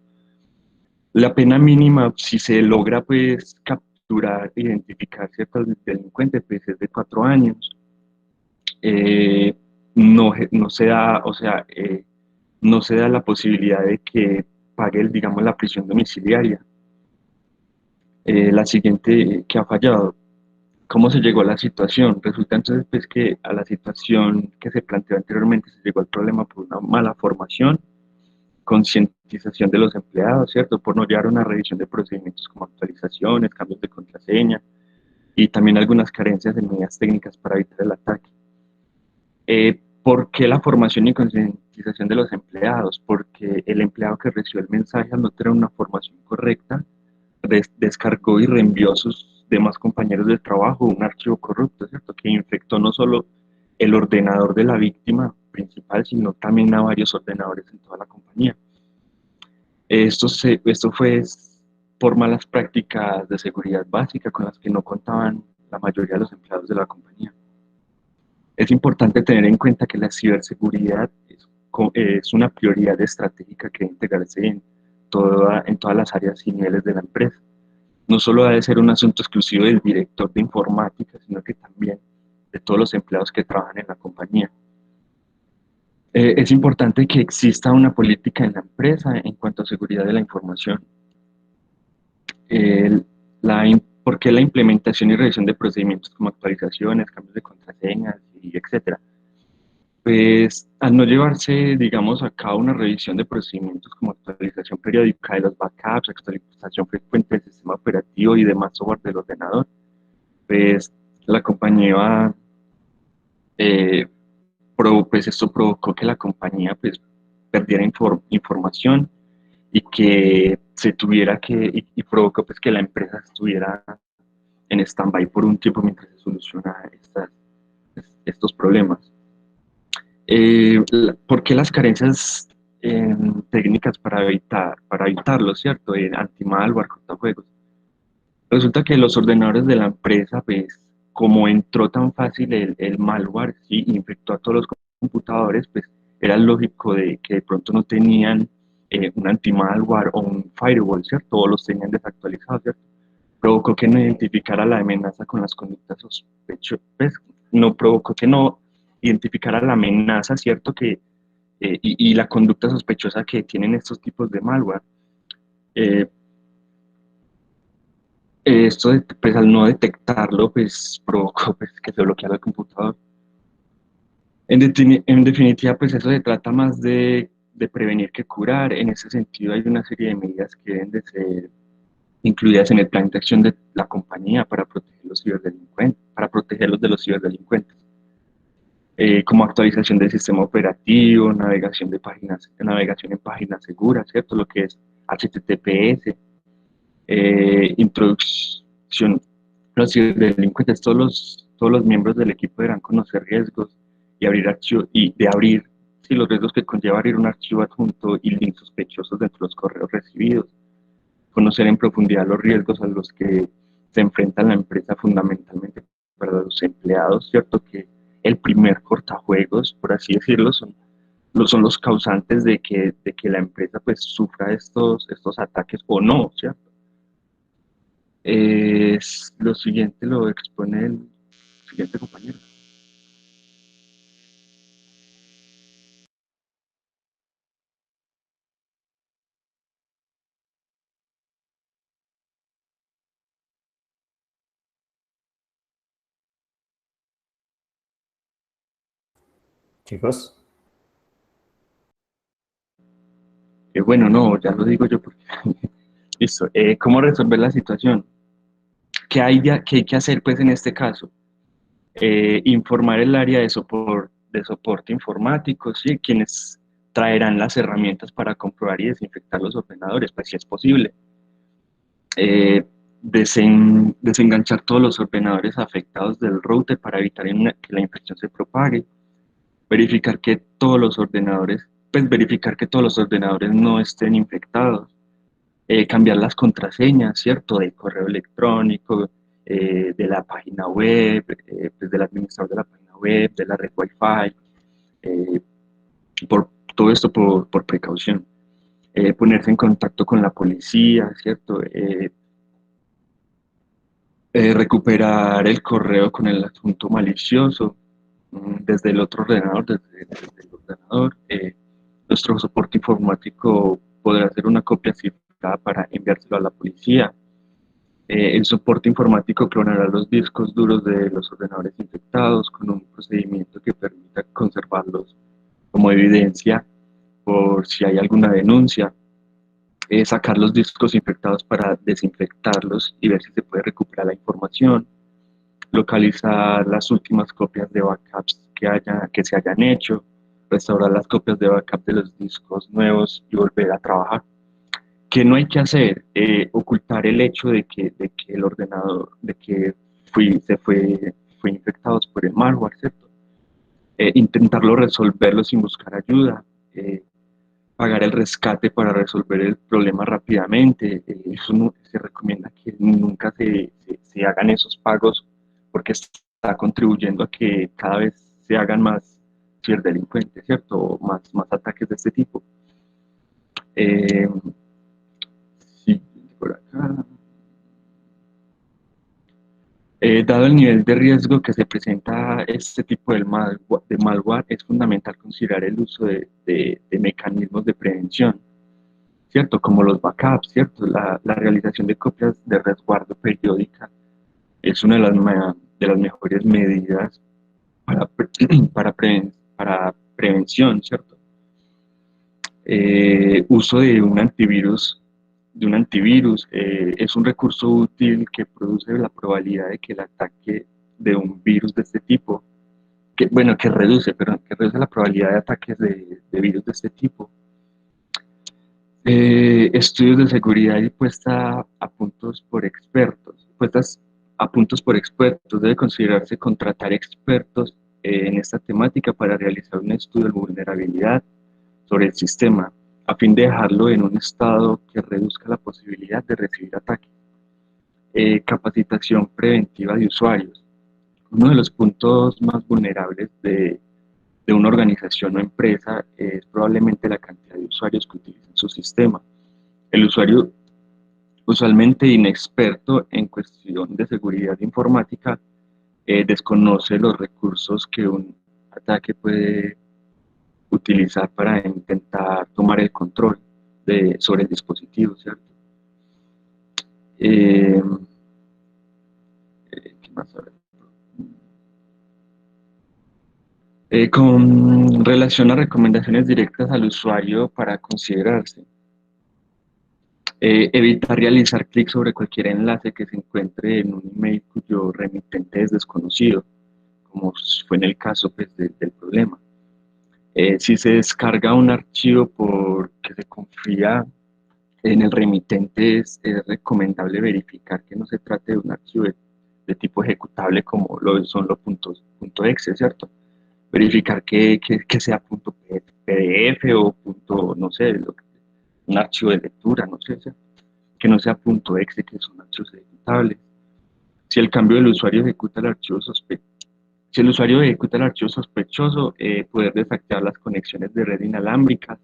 Speaker 11: La pena mínima, si se logra, pues, capturar, identificar ciertos delincuentes, pues, es de 4 años. No se da, o sea, no se da la posibilidad de que pague, digamos, la prisión domiciliaria. La siguiente que ha fallado. ¿Cómo se llegó a la situación? Resulta entonces pues, que a la situación que se planteó anteriormente se llegó al problema por una mala formación, concientización de los empleados, ¿cierto? Por no llevar una revisión de procedimientos como actualizaciones, cambios de contraseña y también algunas carencias en medidas técnicas para evitar el ataque. ¿Por qué la formación y concientización de los empleados? Porque el empleado que recibió el mensaje al no tener una formación correcta, descargó y reenvió a sus demás compañeros de trabajo un archivo corrupto, ¿cierto? Que infectó no solo el ordenador de la víctima principal, sino también a varios ordenadores en toda la compañía. Esto fue por malas prácticas de seguridad básica con las que no contaban la mayoría de los empleados de la compañía. Es importante tener en cuenta que la ciberseguridad es una prioridad estratégica que debe integrarse en todas las áreas y niveles de la empresa. No solo debe ser un asunto exclusivo del director de informática, sino que también de todos los empleados que trabajan en la compañía. Es importante que exista una política en la empresa en cuanto a seguridad de la información. ¿Por qué la implementación y revisión de procedimientos como actualizaciones, cambios de contraseñas y etcétera? Pues al no llevarse, digamos, a cabo una revisión de procedimientos como actualización periódica de los backups, actualización frecuente del sistema operativo y demás software del ordenador, pues la compañía, pues esto provocó que la compañía pues perdiera información y que se tuviera y provocó pues que la empresa estuviera en stand-by por un tiempo mientras se soluciona estos problemas. ¿Por qué las carencias técnicas para evitarlo, ¿cierto? Anti-malware, cortafuegos. Resulta que los ordenadores de la empresa, pues, como entró tan fácil el malware, ¿sí? Infectó a todos los computadores, pues, era lógico que de pronto no tenían un anti-malware o un firewall, ¿cierto? O los tenían desactualizados, ¿cierto? Provocó que no identificara la amenaza con las conductas sospechosas, pues, no provocó que no identificara la amenaza, ¿cierto? Y la conducta sospechosa que tienen estos tipos de malware. Esto, pues, al no detectarlo, pues, provocó pues, que se bloqueara el computador. En definitiva, pues, eso se trata más de prevenir que curar. En ese sentido, hay una serie de medidas que deben de ser incluidas en el plan de acción de la compañía para protegerlos de los ciberdelincuentes. Como actualización del sistema operativo, navegación en páginas seguras, ¿cierto? Lo que es HTTPS, introducción, los ciberdelincuentes, todos los miembros del equipo deberán conocer riesgos y abrir los riesgos que conlleva abrir un archivo adjunto y links sospechosos dentro de los correos recibidos, conocer en profundidad los riesgos a los que se enfrenta la empresa fundamentalmente para los empleados, ¿cierto? Que el primer cortajuegos, por así decirlo, son los causantes de que la empresa pues sufra estos ataques o no, ¿cierto? Lo siguiente lo expone el siguiente compañero.
Speaker 1: Chicos.
Speaker 11: Bueno, no, ya lo digo yo porque... Listo. ¿Cómo resolver la situación? ¿Qué hay que hacer pues en este caso? Informar el área de soporte informático, ¿sí? Quienes traerán las herramientas para comprobar y desinfectar los ordenadores, pues si es posible. Desenganchar todos los ordenadores afectados del router para evitar que la infección se propague, verificar que todos los ordenadores, no estén infectados, cambiar las contraseñas, ¿cierto? Del correo electrónico, de la página web, pues del administrador de la página web, de la red Wi-Fi, todo esto por precaución. Ponerse en contacto con la policía, ¿cierto? Recuperar el correo con el adjunto malicioso desde el otro ordenador, desde el ordenador. Nuestro soporte informático podrá hacer una copia cifrada para enviárselo a la policía. El soporte informático clonará los discos duros de los ordenadores infectados con un procedimiento que permita conservarlos como evidencia por si hay alguna denuncia. Sacar los discos infectados para desinfectarlos y ver si se puede recuperar la información, localizar las últimas copias de backups que se hayan hecho, restaurar las copias de backup de los discos nuevos y volver a trabajar. ¿Qué no hay que hacer? Ocultar el hecho de que el ordenador, fue infectado por el malware, ¿cierto? Intentarlo resolverlo sin buscar ayuda, pagar el rescate para resolver el problema rápidamente. Eso no, se recomienda que nunca se hagan esos pagos porque está contribuyendo a que cada vez se hagan más ciberdelincuentes, ¿cierto? O más ataques de este tipo. Sí, por acá. Dado el nivel de riesgo que se presenta este tipo de malware, es fundamental considerar el uso de mecanismos de prevención, ¿cierto? Como los backups, ¿cierto? La realización de copias de resguardo periódica es una de las mejores medidas para prevención, ¿cierto? Uso de un antivirus. Es un recurso útil que produce la probabilidad de que el ataque de un virus de este tipo, que reduce la probabilidad de ataques de virus de este tipo. Estudios de seguridad y puestas a puntos por expertos. Debe considerarse contratar expertos en esta temática para realizar un estudio de vulnerabilidad sobre el sistema, a fin de dejarlo en un estado que reduzca la posibilidad de recibir ataques. Capacitación preventiva de usuarios. Uno de los puntos más vulnerables de una organización o empresa es probablemente la cantidad de usuarios que utilizan su sistema. El usuario, usualmente inexperto en cuestión de seguridad informática, desconoce los recursos que un ataque puede utilizar para intentar tomar el control sobre el dispositivo, ¿cierto? ¿Qué más? Con relación a recomendaciones directas al usuario para considerarse, evitar realizar clic sobre cualquier enlace que se encuentre en un email cuyo remitente es desconocido, como fue en el caso pues, del problema. Si se descarga un archivo porque se confía en el remitente, es recomendable verificar que no se trate de un archivo de tipo ejecutable como lo son los .exe, ¿cierto? Verificar que sea .pdf o no sé, un archivo de lectura, no sé, ¿cierto? Que no sea .exe, que son archivos ejecutables. Si el cambio del usuario ejecuta el archivo sospechoso, poder desactivar las conexiones de red inalámbricas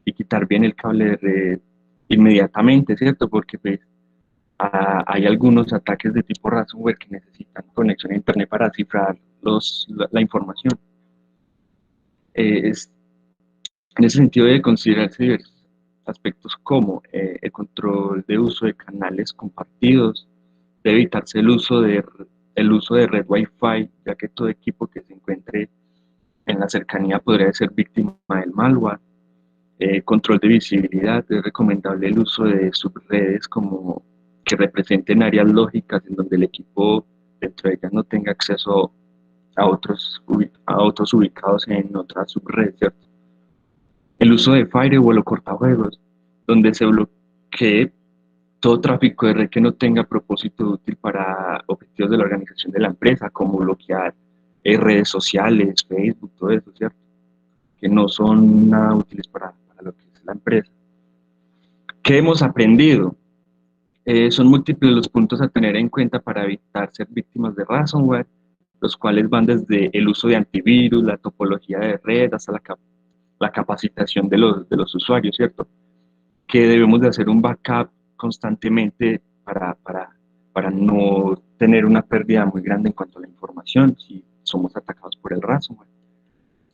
Speaker 11: y quitar bien el cable de red inmediatamente, ¿cierto? Porque pues, hay algunos ataques de tipo ransomware que necesitan conexión a internet para cifrar la información. En ese sentido debe considerarse diversos aspectos como el control de uso de canales compartidos, debe evitarse el uso de red Wi-Fi, ya que todo equipo que se encuentre en la cercanía podría ser víctima del malware. Control de visibilidad, es recomendable el uso de subredes como que representen áreas lógicas en donde el equipo dentro de ellas no tenga acceso a otros ubicados en otras subredes, ¿cierto? El uso de firewall o cortajuegos, donde se bloquee todo tráfico de red que no tenga propósito útil para objetivos de la organización de la empresa, como bloquear redes sociales, Facebook, todo eso, ¿cierto? Que no son nada útiles para lo que es la empresa. ¿Qué hemos aprendido? Son múltiples los puntos a tener en cuenta para evitar ser víctimas de ransomware, los cuales van desde el uso de antivirus, la topología de red, hasta la capacitación de los usuarios, ¿cierto? Que debemos de hacer un backup constantemente para no tener una pérdida muy grande en cuanto a la información si somos atacados por el ransomware.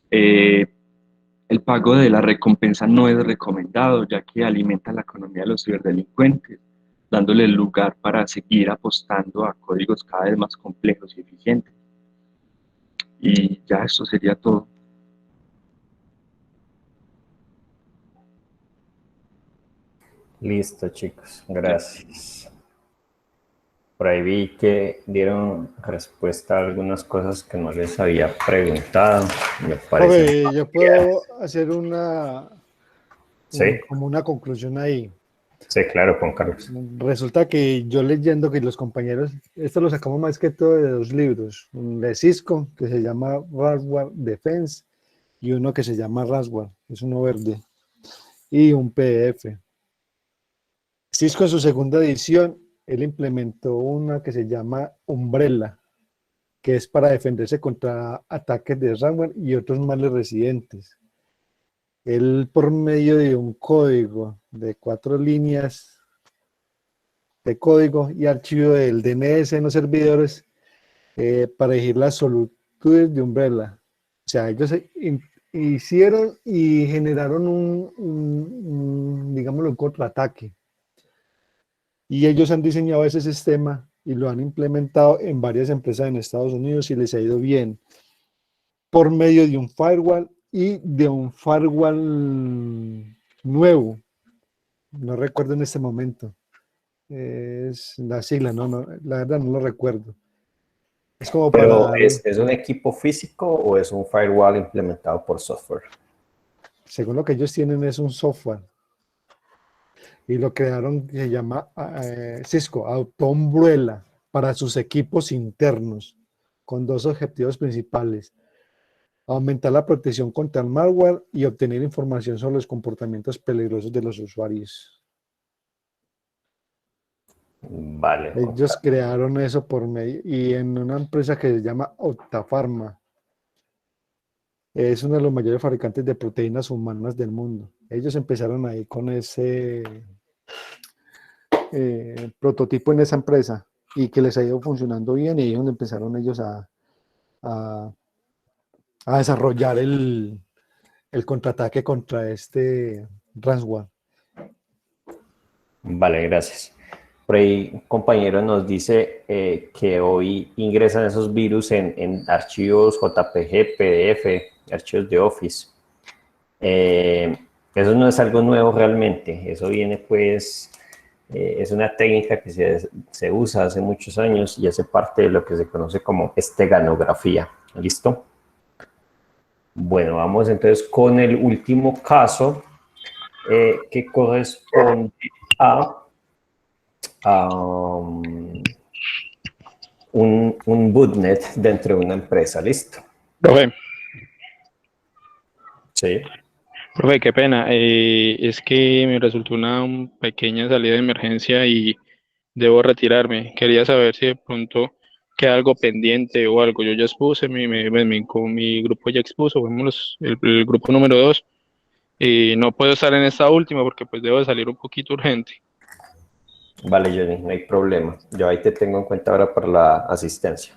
Speaker 11: El pago de la recompensa no es recomendado, ya que alimenta la economía de los ciberdelincuentes, dándole lugar para seguir apostando a códigos cada vez más complejos y eficientes. Y ya eso sería todo.
Speaker 1: Listo, chicos, gracias. Por ahí vi que dieron respuesta a algunas cosas que no les había preguntado. Me parece.
Speaker 2: Profe, yo puedo hacer
Speaker 1: Sí.
Speaker 2: como una conclusión ahí.
Speaker 1: Sí, claro, Juan Carlos.
Speaker 2: Resulta que yo leyendo que los compañeros, esto lo sacamos más que todo de 2 libros, un de Cisco que se llama Ransomware Defense y uno que se llama Ransomware, es uno verde, y un PDF. Cisco en su segunda edición, él implementó una que se llama Umbrella, que es para defenderse contra ataques de ransomware y otros males residentes. Él, por medio de un código de 4 líneas de código y archivo del DNS en los servidores para elegir las solicitudes de Umbrella. O sea, ellos hicieron y generaron digámoslo, un contraataque. Y ellos han diseñado ese sistema y lo han implementado en varias empresas en Estados Unidos y les ha ido bien por medio de un firewall y de un firewall nuevo. No recuerdo en este momento. Es la sigla, no, la verdad no lo recuerdo. Es como
Speaker 1: Pero
Speaker 2: para...
Speaker 1: ¿es un equipo físico o es un firewall implementado por software?
Speaker 2: Según lo que ellos tienen es un software. Y lo crearon, se llama Cisco Auto Umbrella, para sus equipos internos, con 2 objetivos principales: aumentar la protección contra el malware y obtener información sobre los comportamientos peligrosos de los usuarios.
Speaker 1: Vale.
Speaker 2: Ellos crearon eso por medio, y en una empresa que se llama Octafarma. Es uno de los mayores fabricantes de proteínas humanas del mundo. Ellos empezaron ahí con ese prototipo en esa empresa y que les ha ido funcionando bien, y ahí es donde empezaron ellos a desarrollar el contraataque contra este ransomware.
Speaker 1: Vale, gracias. Por ahí un compañero nos dice que hoy ingresan esos virus en archivos JPG, PDF, archivos de Office. Eso no es algo nuevo realmente, eso viene pues, es una técnica que se usa hace muchos años y hace parte de lo que se conoce como esteganografía. ¿Listo? Bueno, vamos entonces con el último caso que corresponde a un bootnet dentro de una empresa. ¿Listo?
Speaker 5: Profe.
Speaker 1: Sí.
Speaker 5: Profe, qué pena. Es que me resultó una pequeña salida de emergencia y debo retirarme. Quería saber si de pronto queda algo pendiente o algo. Yo ya expuse, con mi grupo ya expuso, fuimos el grupo número 2. Y no puedo estar en esta última porque pues debo de salir un poquito urgente.
Speaker 1: Vale, Johnny, no hay problema. Yo ahí te tengo en cuenta ahora para la asistencia.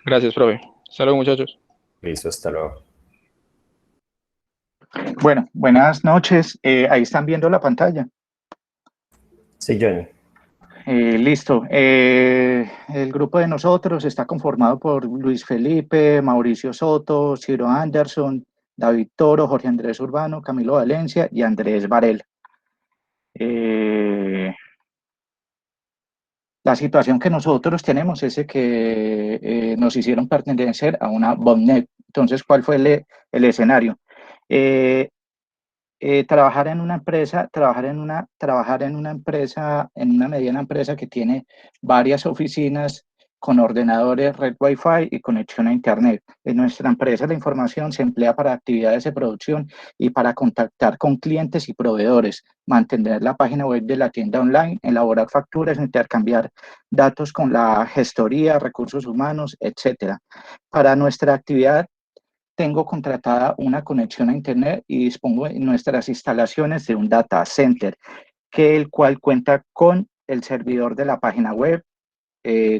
Speaker 5: Gracias, profe. Hasta luego, muchachos.
Speaker 1: Listo, hasta luego.
Speaker 12: Bueno, buenas noches. Ahí están viendo la pantalla.
Speaker 1: Sí, Johnny.
Speaker 12: Listo. El grupo de nosotros está conformado por Luis Felipe, Mauricio Soto, Ciro Anderson, David Toro, Jorge Andrés Urbano, Camilo Valencia y Andrés Varela. La situación que nosotros tenemos es que nos hicieron pertenecer a una botnet. Entonces, ¿cuál fue el escenario? trabajar en una empresa, en una mediana empresa que tiene varias oficinas con ordenadores, red Wi-Fi y conexión a Internet. En nuestra empresa la información se emplea para actividades de producción y para contactar con clientes y proveedores, mantener la página web de la tienda online, elaborar facturas, intercambiar datos con la gestoría, recursos humanos, etc. Para nuestra actividad tengo contratada una conexión a Internet y dispongo en nuestras instalaciones de un data center, el cual cuenta con el servidor de la página web,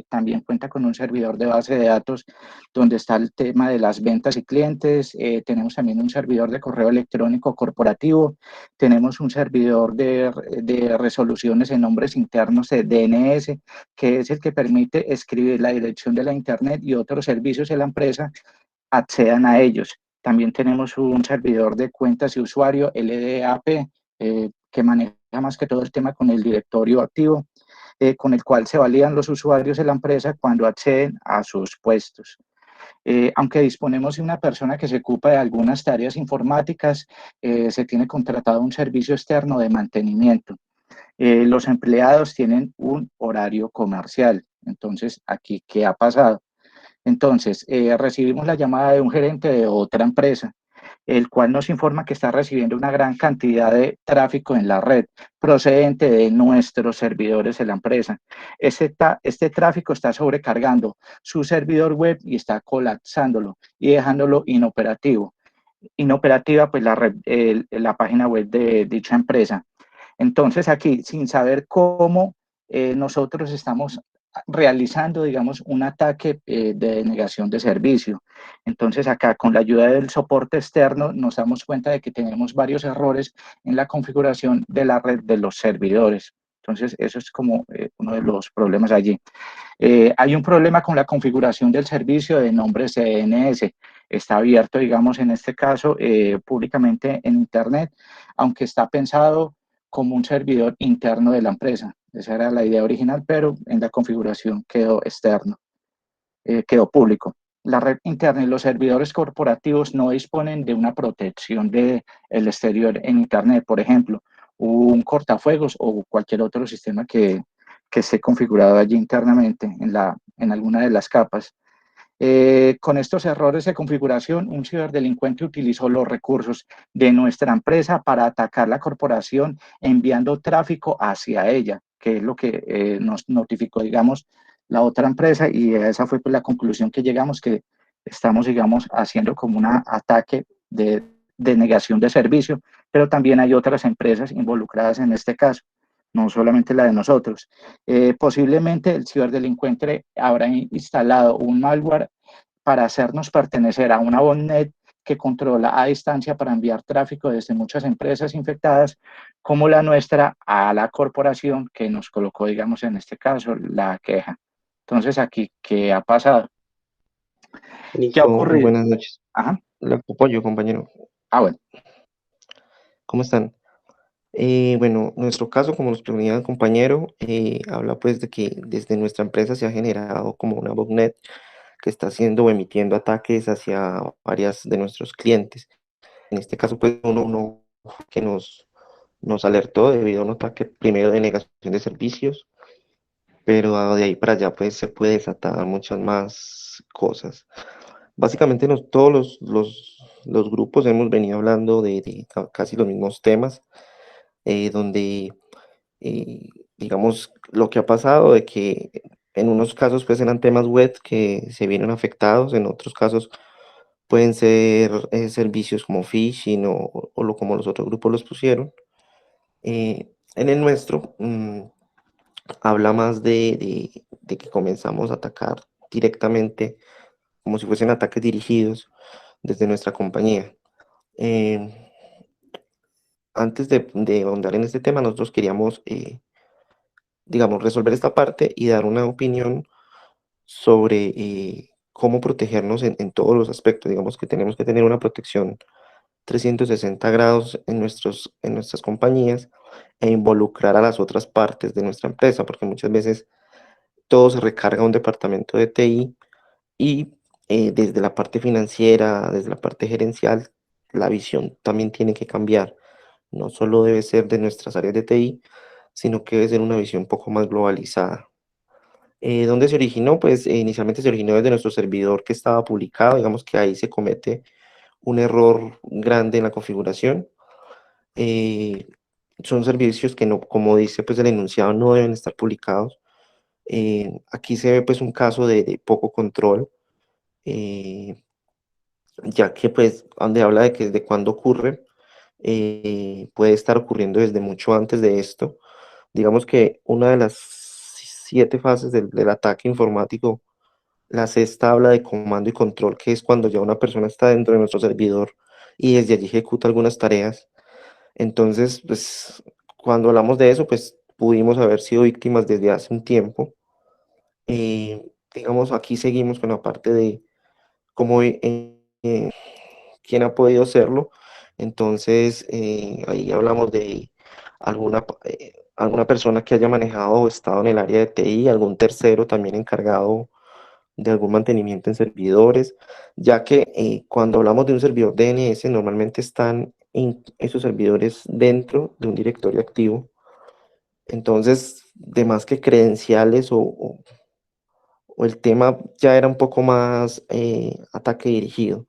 Speaker 12: también cuenta con un servidor de base de datos donde está el tema de las ventas y clientes. Tenemos también un servidor de correo electrónico corporativo. Tenemos un servidor de resoluciones en nombres internos de DNS, que es el que permite escribir la dirección de la Internet y otros servicios de la empresa accedan a ellos. También tenemos un servidor de cuentas y usuario, LDAP, que maneja más que todo el tema con el directorio activo, con el cual se validan los usuarios de la empresa cuando acceden a sus puestos. Aunque disponemos de una persona que se ocupa de algunas tareas informáticas, se tiene contratado un servicio externo de mantenimiento. Los empleados tienen un horario comercial. Entonces, aquí, ¿qué ha pasado? Entonces, recibimos la llamada de un gerente de otra empresa, el cual nos informa que está recibiendo una gran cantidad de tráfico en la red procedente de nuestros servidores de la empresa. Este tráfico está sobrecargando su servidor web y está colapsándolo y dejándolo inoperativo. Inoperativa, pues la página web de dicha empresa. Entonces, aquí, sin saber cómo nosotros estamos realizando, digamos, un ataque de negación de servicio. Entonces, acá con la ayuda del soporte externo nos damos cuenta de que tenemos varios errores en la configuración de la red de los servidores. Entonces, eso es como uno de los problemas allí. Hay un problema con la configuración del servicio de nombres DNS. Está abierto, digamos, en este caso, públicamente en Internet, aunque está pensado como un servidor interno de la empresa. Esa era la idea original, pero en la configuración quedó externo, quedó público. La red interna y los servidores corporativos no disponen de una protección del exterior en Internet, por ejemplo, un cortafuegos o cualquier otro sistema que esté configurado allí internamente en alguna de las capas. Con estos errores de configuración, un ciberdelincuente utilizó los recursos de nuestra empresa para atacar la corporación enviando tráfico hacia ella, que es lo que nos notificó, digamos, la otra empresa, y esa fue pues, la conclusión que llegamos, que estamos, digamos, haciendo como un ataque de negación de servicio, pero también hay otras empresas involucradas en este caso, no solamente la de nosotros. Posiblemente el ciberdelincuente habrá instalado un malware para hacernos pertenecer a una botnet que controla a distancia para enviar tráfico desde muchas empresas infectadas como la nuestra a la corporación que nos colocó, digamos, en este caso, la queja. Entonces, aquí, ¿qué ha pasado? ¿Qué ha ocurrido?
Speaker 13: Buenas noches.
Speaker 12: Ajá.
Speaker 13: Le apoyo, compañero.
Speaker 12: Bueno.
Speaker 13: ¿Cómo están? Bueno, nuestro caso, como nos pregunía el compañero, habla pues de que desde nuestra empresa se ha generado como una botnet que está haciendo o emitiendo ataques hacia varias de nuestros clientes. En este caso, pues uno que nos alertó debido a un ataque primero de negación de servicios, pero de ahí para allá pues se puede desatar muchas más cosas. Básicamente todos los grupos hemos venido hablando de casi los mismos temas, donde digamos lo que ha pasado de que en unos casos pues eran temas web que se vienen afectados, en otros casos pueden ser servicios como phishing como los otros grupos los pusieron. En el nuestro habla más de que comenzamos a atacar directamente como si fuesen ataques dirigidos desde nuestra compañía. Antes de ahondar en este tema, nosotros queríamos, digamos, resolver esta parte y dar una opinión sobre cómo protegernos en todos los aspectos. Digamos que tenemos que tener una protección 360 grados en nuestras compañías e involucrar a las otras partes de nuestra empresa, porque muchas veces todo se recarga a un departamento de TI y desde la parte financiera, desde la parte gerencial, la visión también tiene que cambiar. no solo debe ser de nuestras áreas de TI, sino que debe ser una visión un poco más globalizada. ¿Dónde se originó? Pues inicialmente se originó desde nuestro servidor que estaba publicado, digamos que ahí se comete un error grande en la configuración. Son servicios que no, como dice pues el enunciado, no deben estar publicados. Aquí se ve pues un caso de poco control, ya que pues donde habla de que desde cuándo ocurre, puede estar ocurriendo desde mucho antes de esto. Digamos que una de las 7 fases del ataque informático, la sexta habla de comando y control, que es cuando ya una persona está dentro de nuestro servidor y desde allí ejecuta algunas tareas. Entonces, pues cuando hablamos de eso, pues pudimos haber sido víctimas desde hace un tiempo. Digamos, aquí seguimos con la parte de cómo quién ha podido hacerlo. Entonces, ahí hablamos de alguna persona que haya manejado o estado en el área de TI, algún tercero también encargado de algún mantenimiento en servidores, ya que cuando hablamos de un servidor DNS, normalmente están esos servidores dentro de un directorio activo. Entonces, de más que credenciales o el tema ya era un poco más ataque dirigido.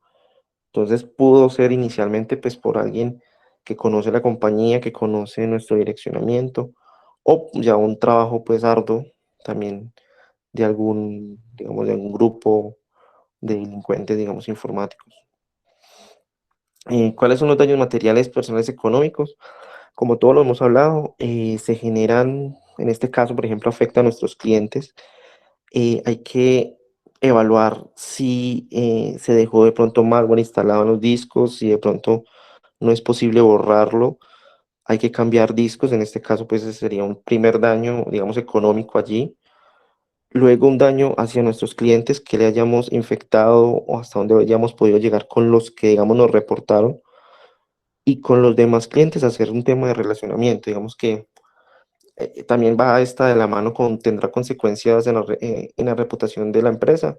Speaker 13: Entonces pudo ser inicialmente pues por alguien que conoce la compañía, que conoce nuestro direccionamiento, o ya un trabajo pues arduo también de algún, digamos, de algún grupo de delincuentes, digamos, informáticos. ¿Cuáles son los daños materiales, personales, económicos? Como todos lo hemos hablado, se generan, en este caso, por ejemplo, afecta a nuestros clientes. Hay que evaluar si se dejó de pronto malware instalado en los discos, si de pronto no es posible borrarlo. Hay que cambiar discos, en este caso, pues ese sería un primer daño, digamos, económico allí. Luego un daño hacia nuestros clientes que le hayamos infectado o hasta donde hayamos podido llegar con los que, digamos, nos reportaron. Y con los demás clientes hacer un tema de relacionamiento. Digamos que también va esta de la mano con, tendrá consecuencias en la reputación de la empresa.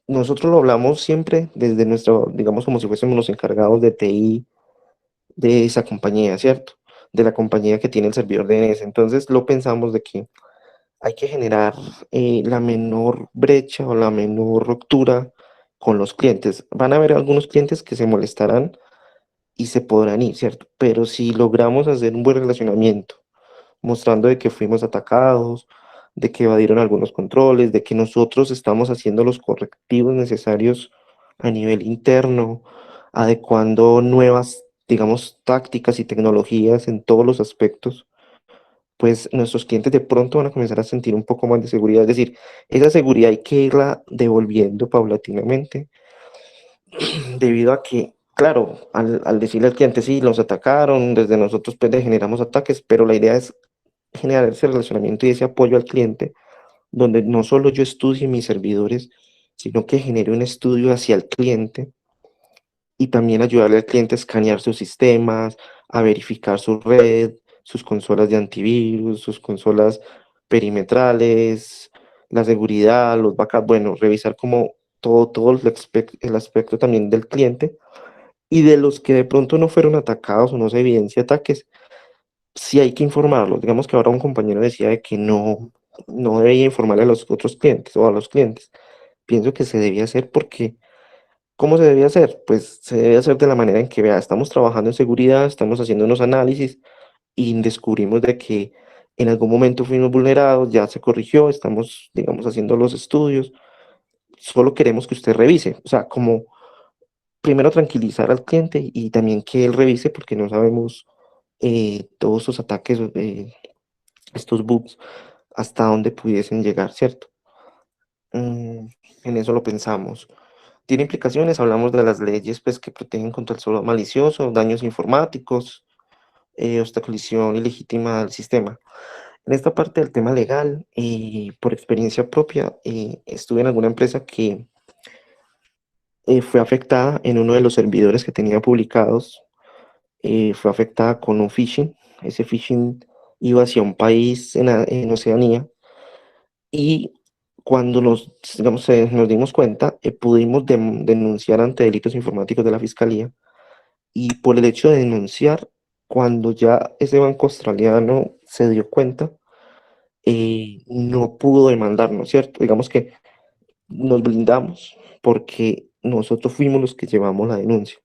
Speaker 13: Nosotros lo hablamos siempre desde nuestro, digamos, como si fuésemos los encargados de TI de esa compañía, ¿cierto? De la compañía que tiene el servidor DNS. Entonces lo pensamos de que hay que generar la menor brecha o la menor ruptura con los clientes. Van a haber algunos clientes que se molestarán y se podrán ir, ¿cierto? Pero si logramos hacer un buen relacionamiento, mostrando de que fuimos atacados, de que evadieron algunos controles, de que nosotros estamos haciendo los correctivos necesarios a nivel interno, adecuando nuevas, digamos, tácticas y tecnologías en todos los aspectos, pues nuestros clientes de pronto van a comenzar a sentir un poco más de seguridad. Es decir, esa seguridad hay que irla devolviendo paulatinamente, debido a que, claro, al decirle al cliente, sí, los atacaron, desde nosotros pues le generamos ataques, pero la idea es generar ese relacionamiento y ese apoyo al cliente, donde no solo yo estudie mis servidores, sino que genere un estudio hacia el cliente y también ayudarle al cliente a escanear sus sistemas, a verificar su red, sus consolas de antivirus, sus consolas perimetrales, la seguridad, los backups, bueno, revisar como todo el aspecto también del cliente y de los que de pronto no fueron atacados o no se evidencia ataques, sí hay que informarlos. Digamos que ahora un compañero decía de que no debía informarle a los otros clientes o a los clientes. Pienso que se debía hacer porque, ¿cómo se debía hacer? Pues se debe hacer de la manera en que, vea, estamos trabajando en seguridad, estamos haciendo unos análisis y descubrimos de que en algún momento fuimos vulnerados, ya se corrigió, estamos, digamos, haciendo los estudios, solo queremos que usted revise. O sea, como primero tranquilizar al cliente y también que él revise porque no sabemos todos esos ataques, estos bugs, hasta dónde pudiesen llegar, ¿cierto? En eso lo pensamos. Tiene implicaciones, hablamos de las leyes pues, que protegen contra el solo malicioso, daños informáticos, obstaculización ilegítima del sistema. En esta parte del tema legal, por experiencia propia, estuve en alguna empresa que fue afectada en uno de los servidores que tenía publicados, fue afectada con un phishing. Ese phishing iba hacia un país en Oceanía y cuando digamos, nos dimos cuenta, pudimos denunciar ante delitos informáticos de la Fiscalía y por el hecho de denunciar, cuando ya ese banco australiano se dio cuenta, no pudo demandarnos, ¿cierto? Digamos que nos blindamos porque nosotros fuimos los que llevamos la denuncia.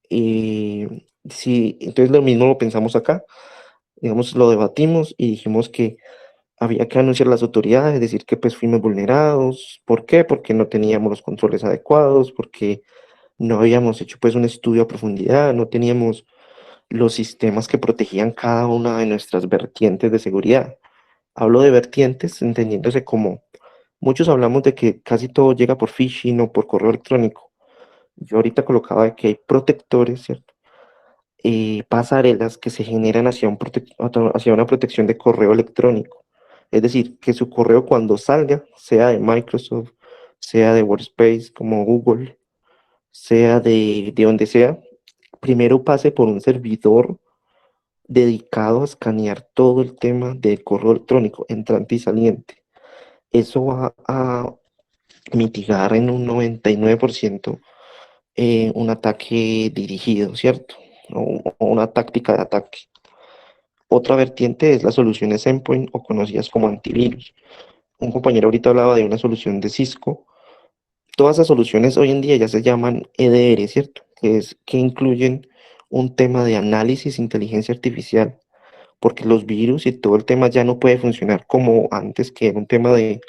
Speaker 13: Sí, entonces lo mismo lo pensamos acá, digamos, lo debatimos y dijimos que había que anunciar a las autoridades, decir que pues fuimos vulnerados. ¿Por qué? Porque no teníamos los controles adecuados, porque no habíamos hecho pues un estudio a profundidad, no teníamos los sistemas que protegían cada una de nuestras vertientes de seguridad. Hablo de vertientes entendiéndose como muchos hablamos de que casi todo llega por phishing o por correo electrónico. Yo ahorita colocaba de que hay protectores, ¿cierto? Pasarelas que se generan hacia una protección de correo electrónico. Es decir, que su correo cuando salga, sea de Microsoft, sea de Workspace como Google, sea de donde sea, primero pase por un servidor dedicado a escanear todo el tema del correo electrónico, entrante y saliente. Eso va a mitigar en un 99% un ataque dirigido, ¿cierto? O una táctica de ataque. Otra vertiente es las soluciones endpoint o conocidas como antivirus. Un compañero ahorita hablaba de una solución de Cisco. Todas esas soluciones hoy en día ya se llaman EDR, ¿cierto? Que incluyen un tema de análisis de inteligencia artificial, porque los virus y todo el tema ya no puede funcionar como antes, que era un tema de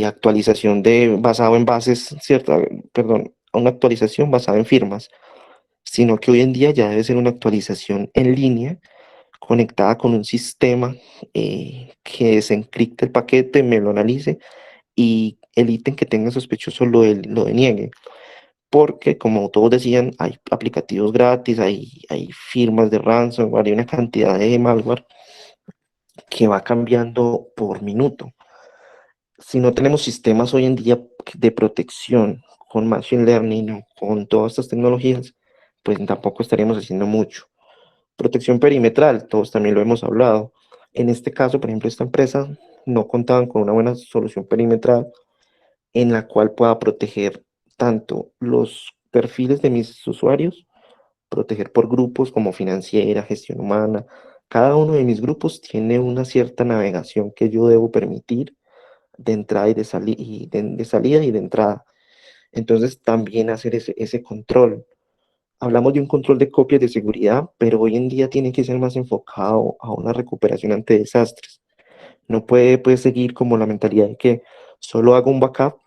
Speaker 13: actualización basado en bases, ¿cierto? Perdón, una actualización basada en firmas, sino que hoy en día ya debe ser una actualización en línea conectada con un sistema que desencripte el paquete, me lo analice y el ítem que tenga sospechoso lo deniegue. Porque, como todos decían, hay aplicativos gratis, hay firmas de ransomware, hay una cantidad de malware que va cambiando por minuto. Si no tenemos sistemas hoy en día de protección con Machine Learning o con todas estas tecnologías, pues tampoco estaríamos haciendo mucho. Protección perimetral, todos también lo hemos hablado. En este caso, por ejemplo, esta empresa no contaban con una buena solución perimetral en la cual pueda proteger tanto los perfiles de mis usuarios, proteger por grupos como financiera, gestión humana. Cada uno de mis grupos tiene una cierta navegación que yo debo permitir de entrada y de salida y de entrada. Entonces, también hacer ese control. Hablamos de un control de copias de seguridad, pero hoy en día tiene que ser más enfocado a una recuperación ante desastres. No puede pues, seguir como la mentalidad de que solo hago un backup,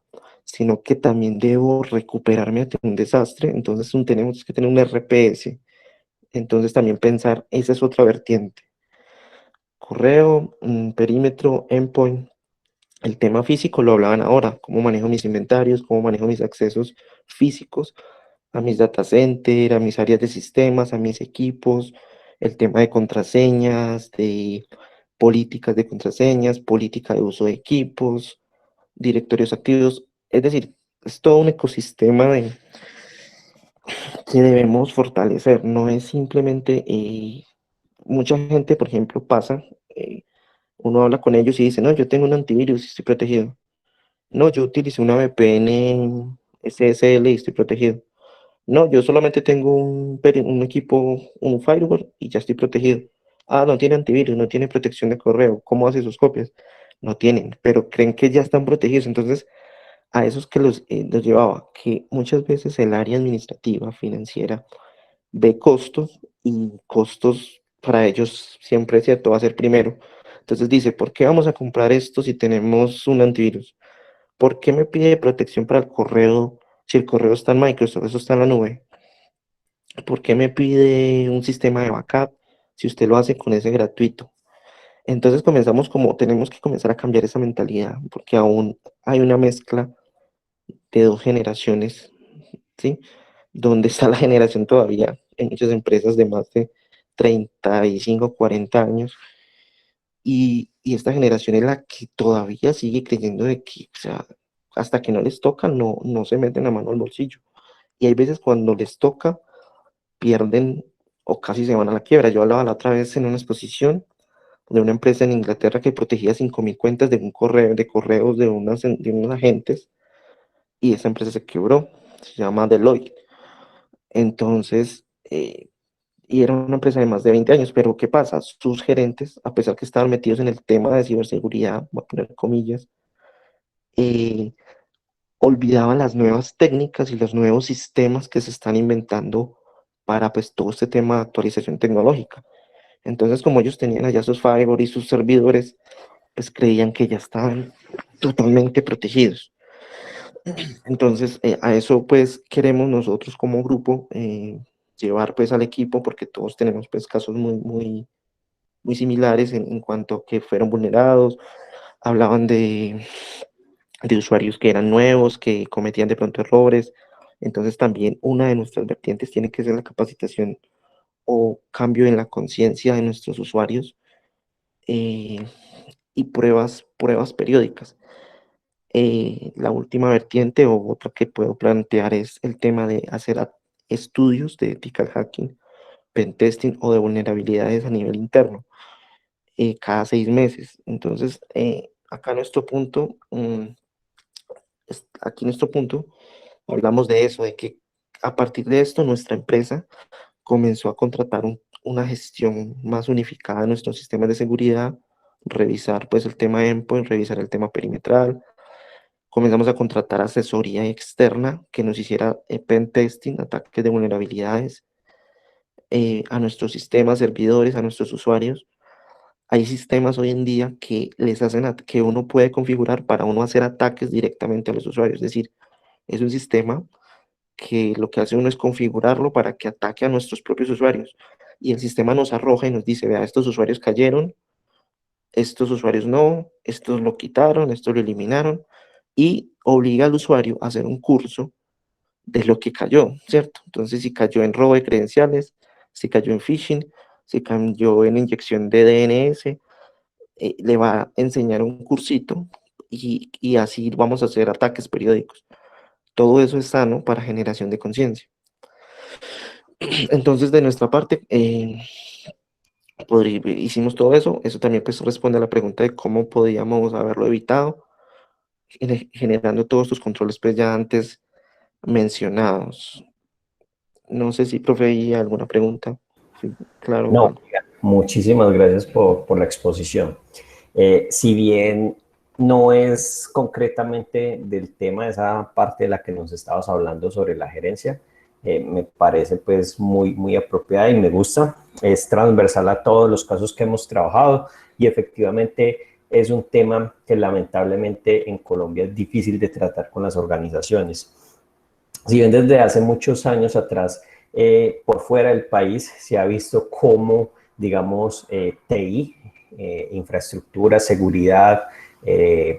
Speaker 13: sino que también debo recuperarme ante un desastre. Entonces tenemos que tener un RPS. Entonces también pensar, esa es otra vertiente. Correo, perímetro, endpoint. El tema físico lo hablaban ahora, cómo manejo mis inventarios, cómo manejo mis accesos físicos a mis data center, a mis áreas de sistemas, a mis equipos, el tema de contraseñas, de políticas de contraseñas, política de uso de equipos, directorios activos. Es decir, es todo un ecosistema que debemos fortalecer. No es simplemente, mucha gente, por ejemplo, pasa, uno habla con ellos y dice, no, yo tengo un antivirus y estoy protegido. No, yo utilicé una VPN SSL y estoy protegido. No, yo solamente tengo un equipo, un firewall y ya estoy protegido. Ah, no tiene antivirus, no tiene protección de correo. ¿Cómo hace sus copias? No tienen, pero creen que ya están protegidos. Entonces, a esos que los llevaba, que muchas veces el área administrativa, financiera, ve costos y costos para ellos siempre es cierto, va a ser primero. Entonces dice, ¿por qué vamos a comprar esto si tenemos un antivirus? ¿Por qué me pide protección para el correo si el correo está en Microsoft, eso está en la nube? ¿Por qué me pide un sistema de backup si usted lo hace con ese gratuito? Entonces tenemos que comenzar a cambiar esa mentalidad, porque aún hay una mezcla de dos generaciones, ¿sí? Donde está la generación todavía en muchas empresas de más de 35, 40 años, y esta generación es la que todavía sigue creyendo de que, o sea, hasta que no les toca, no se meten la mano al bolsillo. Y hay veces cuando les toca, pierden o casi se van a la quiebra. Yo hablaba la otra vez en una exposición de una empresa en Inglaterra que protegía 5.000 cuentas de correos de unos agentes, y esa empresa se quebró, se llama Deloitte. Entonces, y era una empresa de más de 20 años, pero ¿qué pasa? Sus gerentes, a pesar que estaban metidos en el tema de ciberseguridad, voy a poner comillas, eh, olvidaban las nuevas técnicas y los nuevos sistemas que se están inventando para pues todo este tema de actualización tecnológica. Entonces, como ellos tenían allá sus firewall y sus servidores, pues creían que ya estaban totalmente protegidos. Entonces, a eso pues queremos nosotros como grupo llevar pues al equipo, porque todos tenemos pues casos muy similares en cuanto a que fueron vulnerados. Hablaban de usuarios que eran nuevos, que cometían de pronto errores. Entonces también una de nuestras vertientes tiene que ser la capacitación o cambio en la conciencia de nuestros usuarios, y pruebas periódicas. La última vertiente o otra que puedo plantear es el tema de hacer estudios de ethical hacking, pentesting o de vulnerabilidades a nivel interno cada 6 meses. Entonces, acá en nuestro punto, aquí en nuestro punto, hablamos de eso, de que a partir de esto nuestra empresa comenzó a contratar una gestión más unificada de nuestros sistemas de seguridad, revisar pues el tema endpoint, revisar el tema perimetral. Comenzamos a contratar asesoría externa que nos hiciera pen testing, ataques de vulnerabilidades a nuestros sistemas, servidores, a nuestros usuarios. Hay sistemas hoy en día que les hacen que uno puede configurar para uno hacer ataques directamente a los usuarios. Es decir, es un sistema que lo que hace uno es configurarlo para que ataque a nuestros propios usuarios. Y el sistema nos arroja y nos dice, vea, estos usuarios cayeron, estos usuarios no, estos lo quitaron, estos lo eliminaron, y obliga al usuario a hacer un curso de lo que cayó, ¿cierto? Entonces, si cayó en robo de credenciales, si cayó en phishing, si cayó en inyección de DNS, le va a enseñar un cursito y así vamos a hacer ataques periódicos. Todo eso es sano para generación de conciencia. Entonces, de nuestra parte, hicimos todo eso. Eso también pues responde a la pregunta de cómo podíamos haberlo evitado, generando todos estos controles pues ya antes mencionados. No sé si, profe, hay alguna pregunta. Sí, claro.
Speaker 1: No,
Speaker 13: Juan.
Speaker 1: muchísimas gracias por la exposición. Si bien no es concretamente del tema, esa parte de la que nos estabas hablando sobre la gerencia, me parece pues muy apropiada y me gusta. Es transversal a todos los casos que hemos trabajado y efectivamente es un tema que lamentablemente en Colombia es difícil de tratar con las organizaciones. Si bien desde hace muchos años atrás, por fuera del país se ha visto cómo, digamos, TI, infraestructura, seguridad,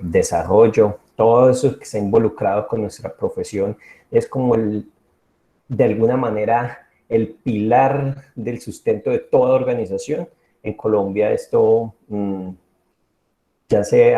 Speaker 1: desarrollo, todo eso que se ha involucrado con nuestra profesión es como de alguna manera el pilar del sustento de toda organización. En Colombia esto hace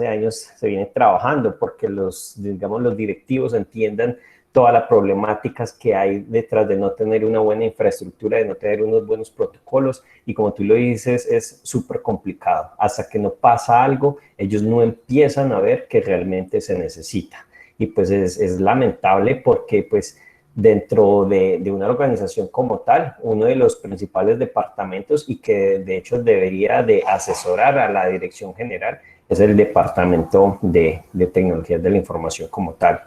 Speaker 1: años se viene trabajando porque digamos, los directivos entiendan todas las problemáticas que hay detrás de no tener una buena infraestructura, de no tener unos buenos protocolos, y como tú lo dices, es súper complicado. Hasta que no pasa algo, ellos no empiezan a ver que realmente se necesita. Y pues es lamentable porque pues dentro de una organización como tal, uno de los principales departamentos y que de hecho debería de asesorar a la dirección general es el departamento de tecnologías de la información como tal.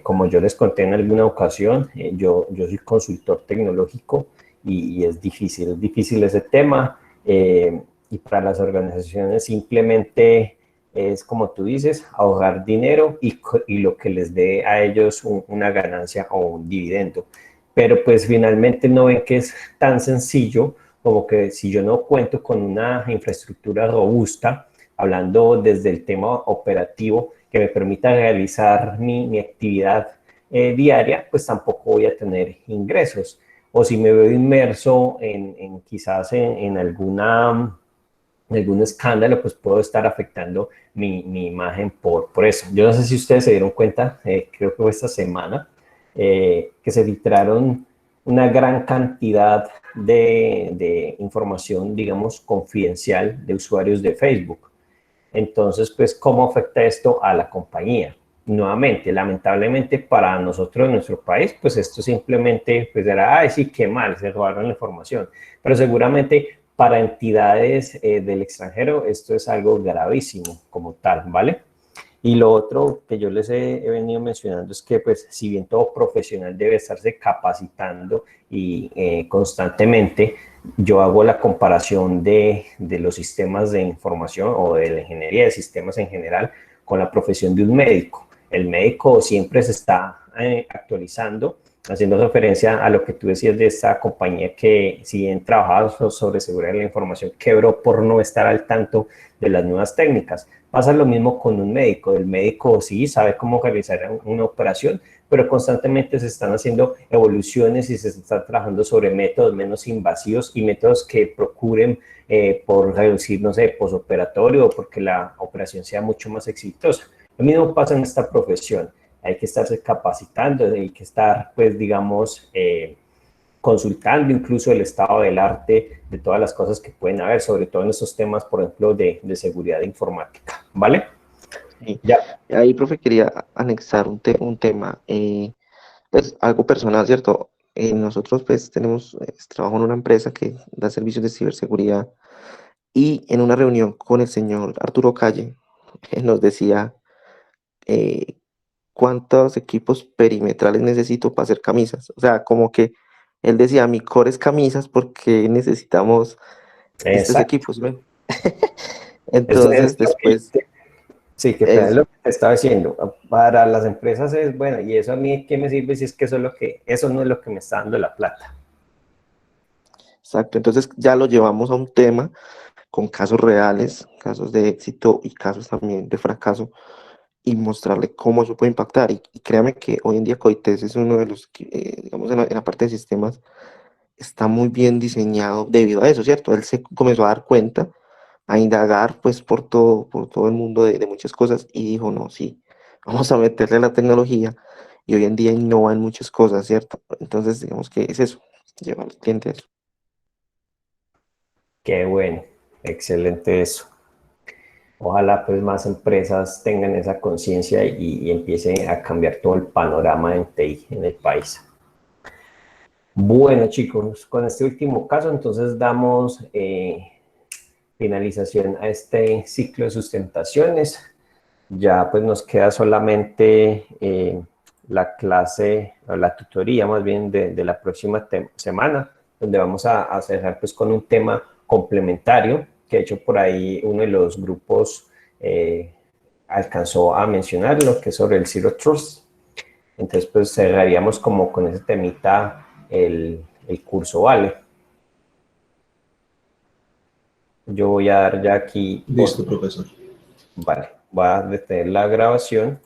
Speaker 1: Como yo les conté en alguna ocasión, yo soy consultor tecnológico y es difícil ese tema, y para las organizaciones simplemente es, como tú dices, ahorrar dinero y lo que les dé a ellos una ganancia o un dividendo. Pero pues finalmente no ven que es tan sencillo como que si yo no cuento con una infraestructura robusta, hablando desde el tema operativo, que me permita realizar mi actividad diaria, pues tampoco voy a tener ingresos. O si me veo inmerso quizás en algún escándalo, pues puedo estar afectando mi imagen por eso. Yo no sé si ustedes se dieron cuenta, creo que fue esta semana, que se filtraron una gran cantidad de información, digamos, confidencial de usuarios de Facebook. Entonces, pues, ¿cómo afecta esto a la compañía? nuevamente, lamentablemente para nosotros en nuestro país, pues esto simplemente, pues era, ay, sí, qué mal, se robaron la información, pero seguramente para entidades del extranjero esto es algo gravísimo como tal, ¿vale? Y lo otro que yo les he venido mencionando es que, pues, si bien todo profesional debe estarse capacitando y constantemente, yo hago la comparación de los sistemas de información o de la ingeniería de sistemas en general con la profesión de un médico. El médico siempre se está actualizando, haciendo referencia a lo que tú decías de esta compañía que, si bien trabajaba sobre seguridad de la información, quebró por no estar al tanto de las nuevas técnicas. Pasa lo mismo con un médico. El médico sí sabe cómo realizar una operación, pero constantemente se están haciendo evoluciones y se está trabajando sobre métodos menos invasivos y métodos que procuren por reducir, no sé, posoperatorio o porque la operación sea mucho más exitosa. Lo mismo pasa en esta profesión. Hay que estarse capacitando, hay que estar, pues, digamos, consultando incluso el estado del arte de todas las cosas que pueden haber, sobre todo en estos temas, por ejemplo, de seguridad informática, ¿vale?
Speaker 13: Sí.
Speaker 1: Ya.
Speaker 13: Ahí, profe, quería anexar un tema, pues algo personal, ¿cierto? Nosotros pues tenemos, trabajo en una empresa que da servicios de ciberseguridad y en una reunión con el señor Arturo Calle nos decía cuántos equipos perimetrales necesito para hacer camisas. O sea, como que él decía, mi core es camisas porque necesitamos estos
Speaker 1: Exacto.
Speaker 13: equipos, ¿ven? Entonces, después...
Speaker 1: Sí, que es lo que te estaba diciendo. Para las empresas es bueno, y eso a mí, ¿qué me sirve si es que eso, eso no es lo que me está dando la plata?
Speaker 13: Exacto, entonces ya lo llevamos a un tema con casos reales, casos de éxito y casos también de fracaso, y mostrarle cómo eso puede impactar. Y créame que hoy en día Coites es uno de los que, digamos, en la parte de sistemas, está muy bien diseñado debido a eso, ¿cierto? Él se comenzó a dar cuenta, a indagar, pues, por todo el mundo de muchas cosas, y dijo, no, sí, vamos a meterle la tecnología, y hoy en día innova en muchas cosas, ¿cierto? Entonces, digamos que es eso, llevar al cliente a eso.
Speaker 1: Qué bueno, excelente eso. Ojalá pues más empresas tengan esa conciencia y empiecen a cambiar todo el panorama en TI en el país. Bueno, chicos, con este último caso entonces damos finalización a este ciclo de sustentaciones. Ya pues nos queda solamente la clase, o la tutoría más bien de la próxima semana, donde vamos a cerrar pues con un tema complementario, que de hecho por ahí uno de los grupos alcanzó a mencionarlo, que es sobre el Zero Trust. Entonces pues cerraríamos como con ese temita el curso, ¿vale? Yo voy a dar ya aquí...
Speaker 4: Listo, profesor.
Speaker 1: Vale, voy a detener la grabación.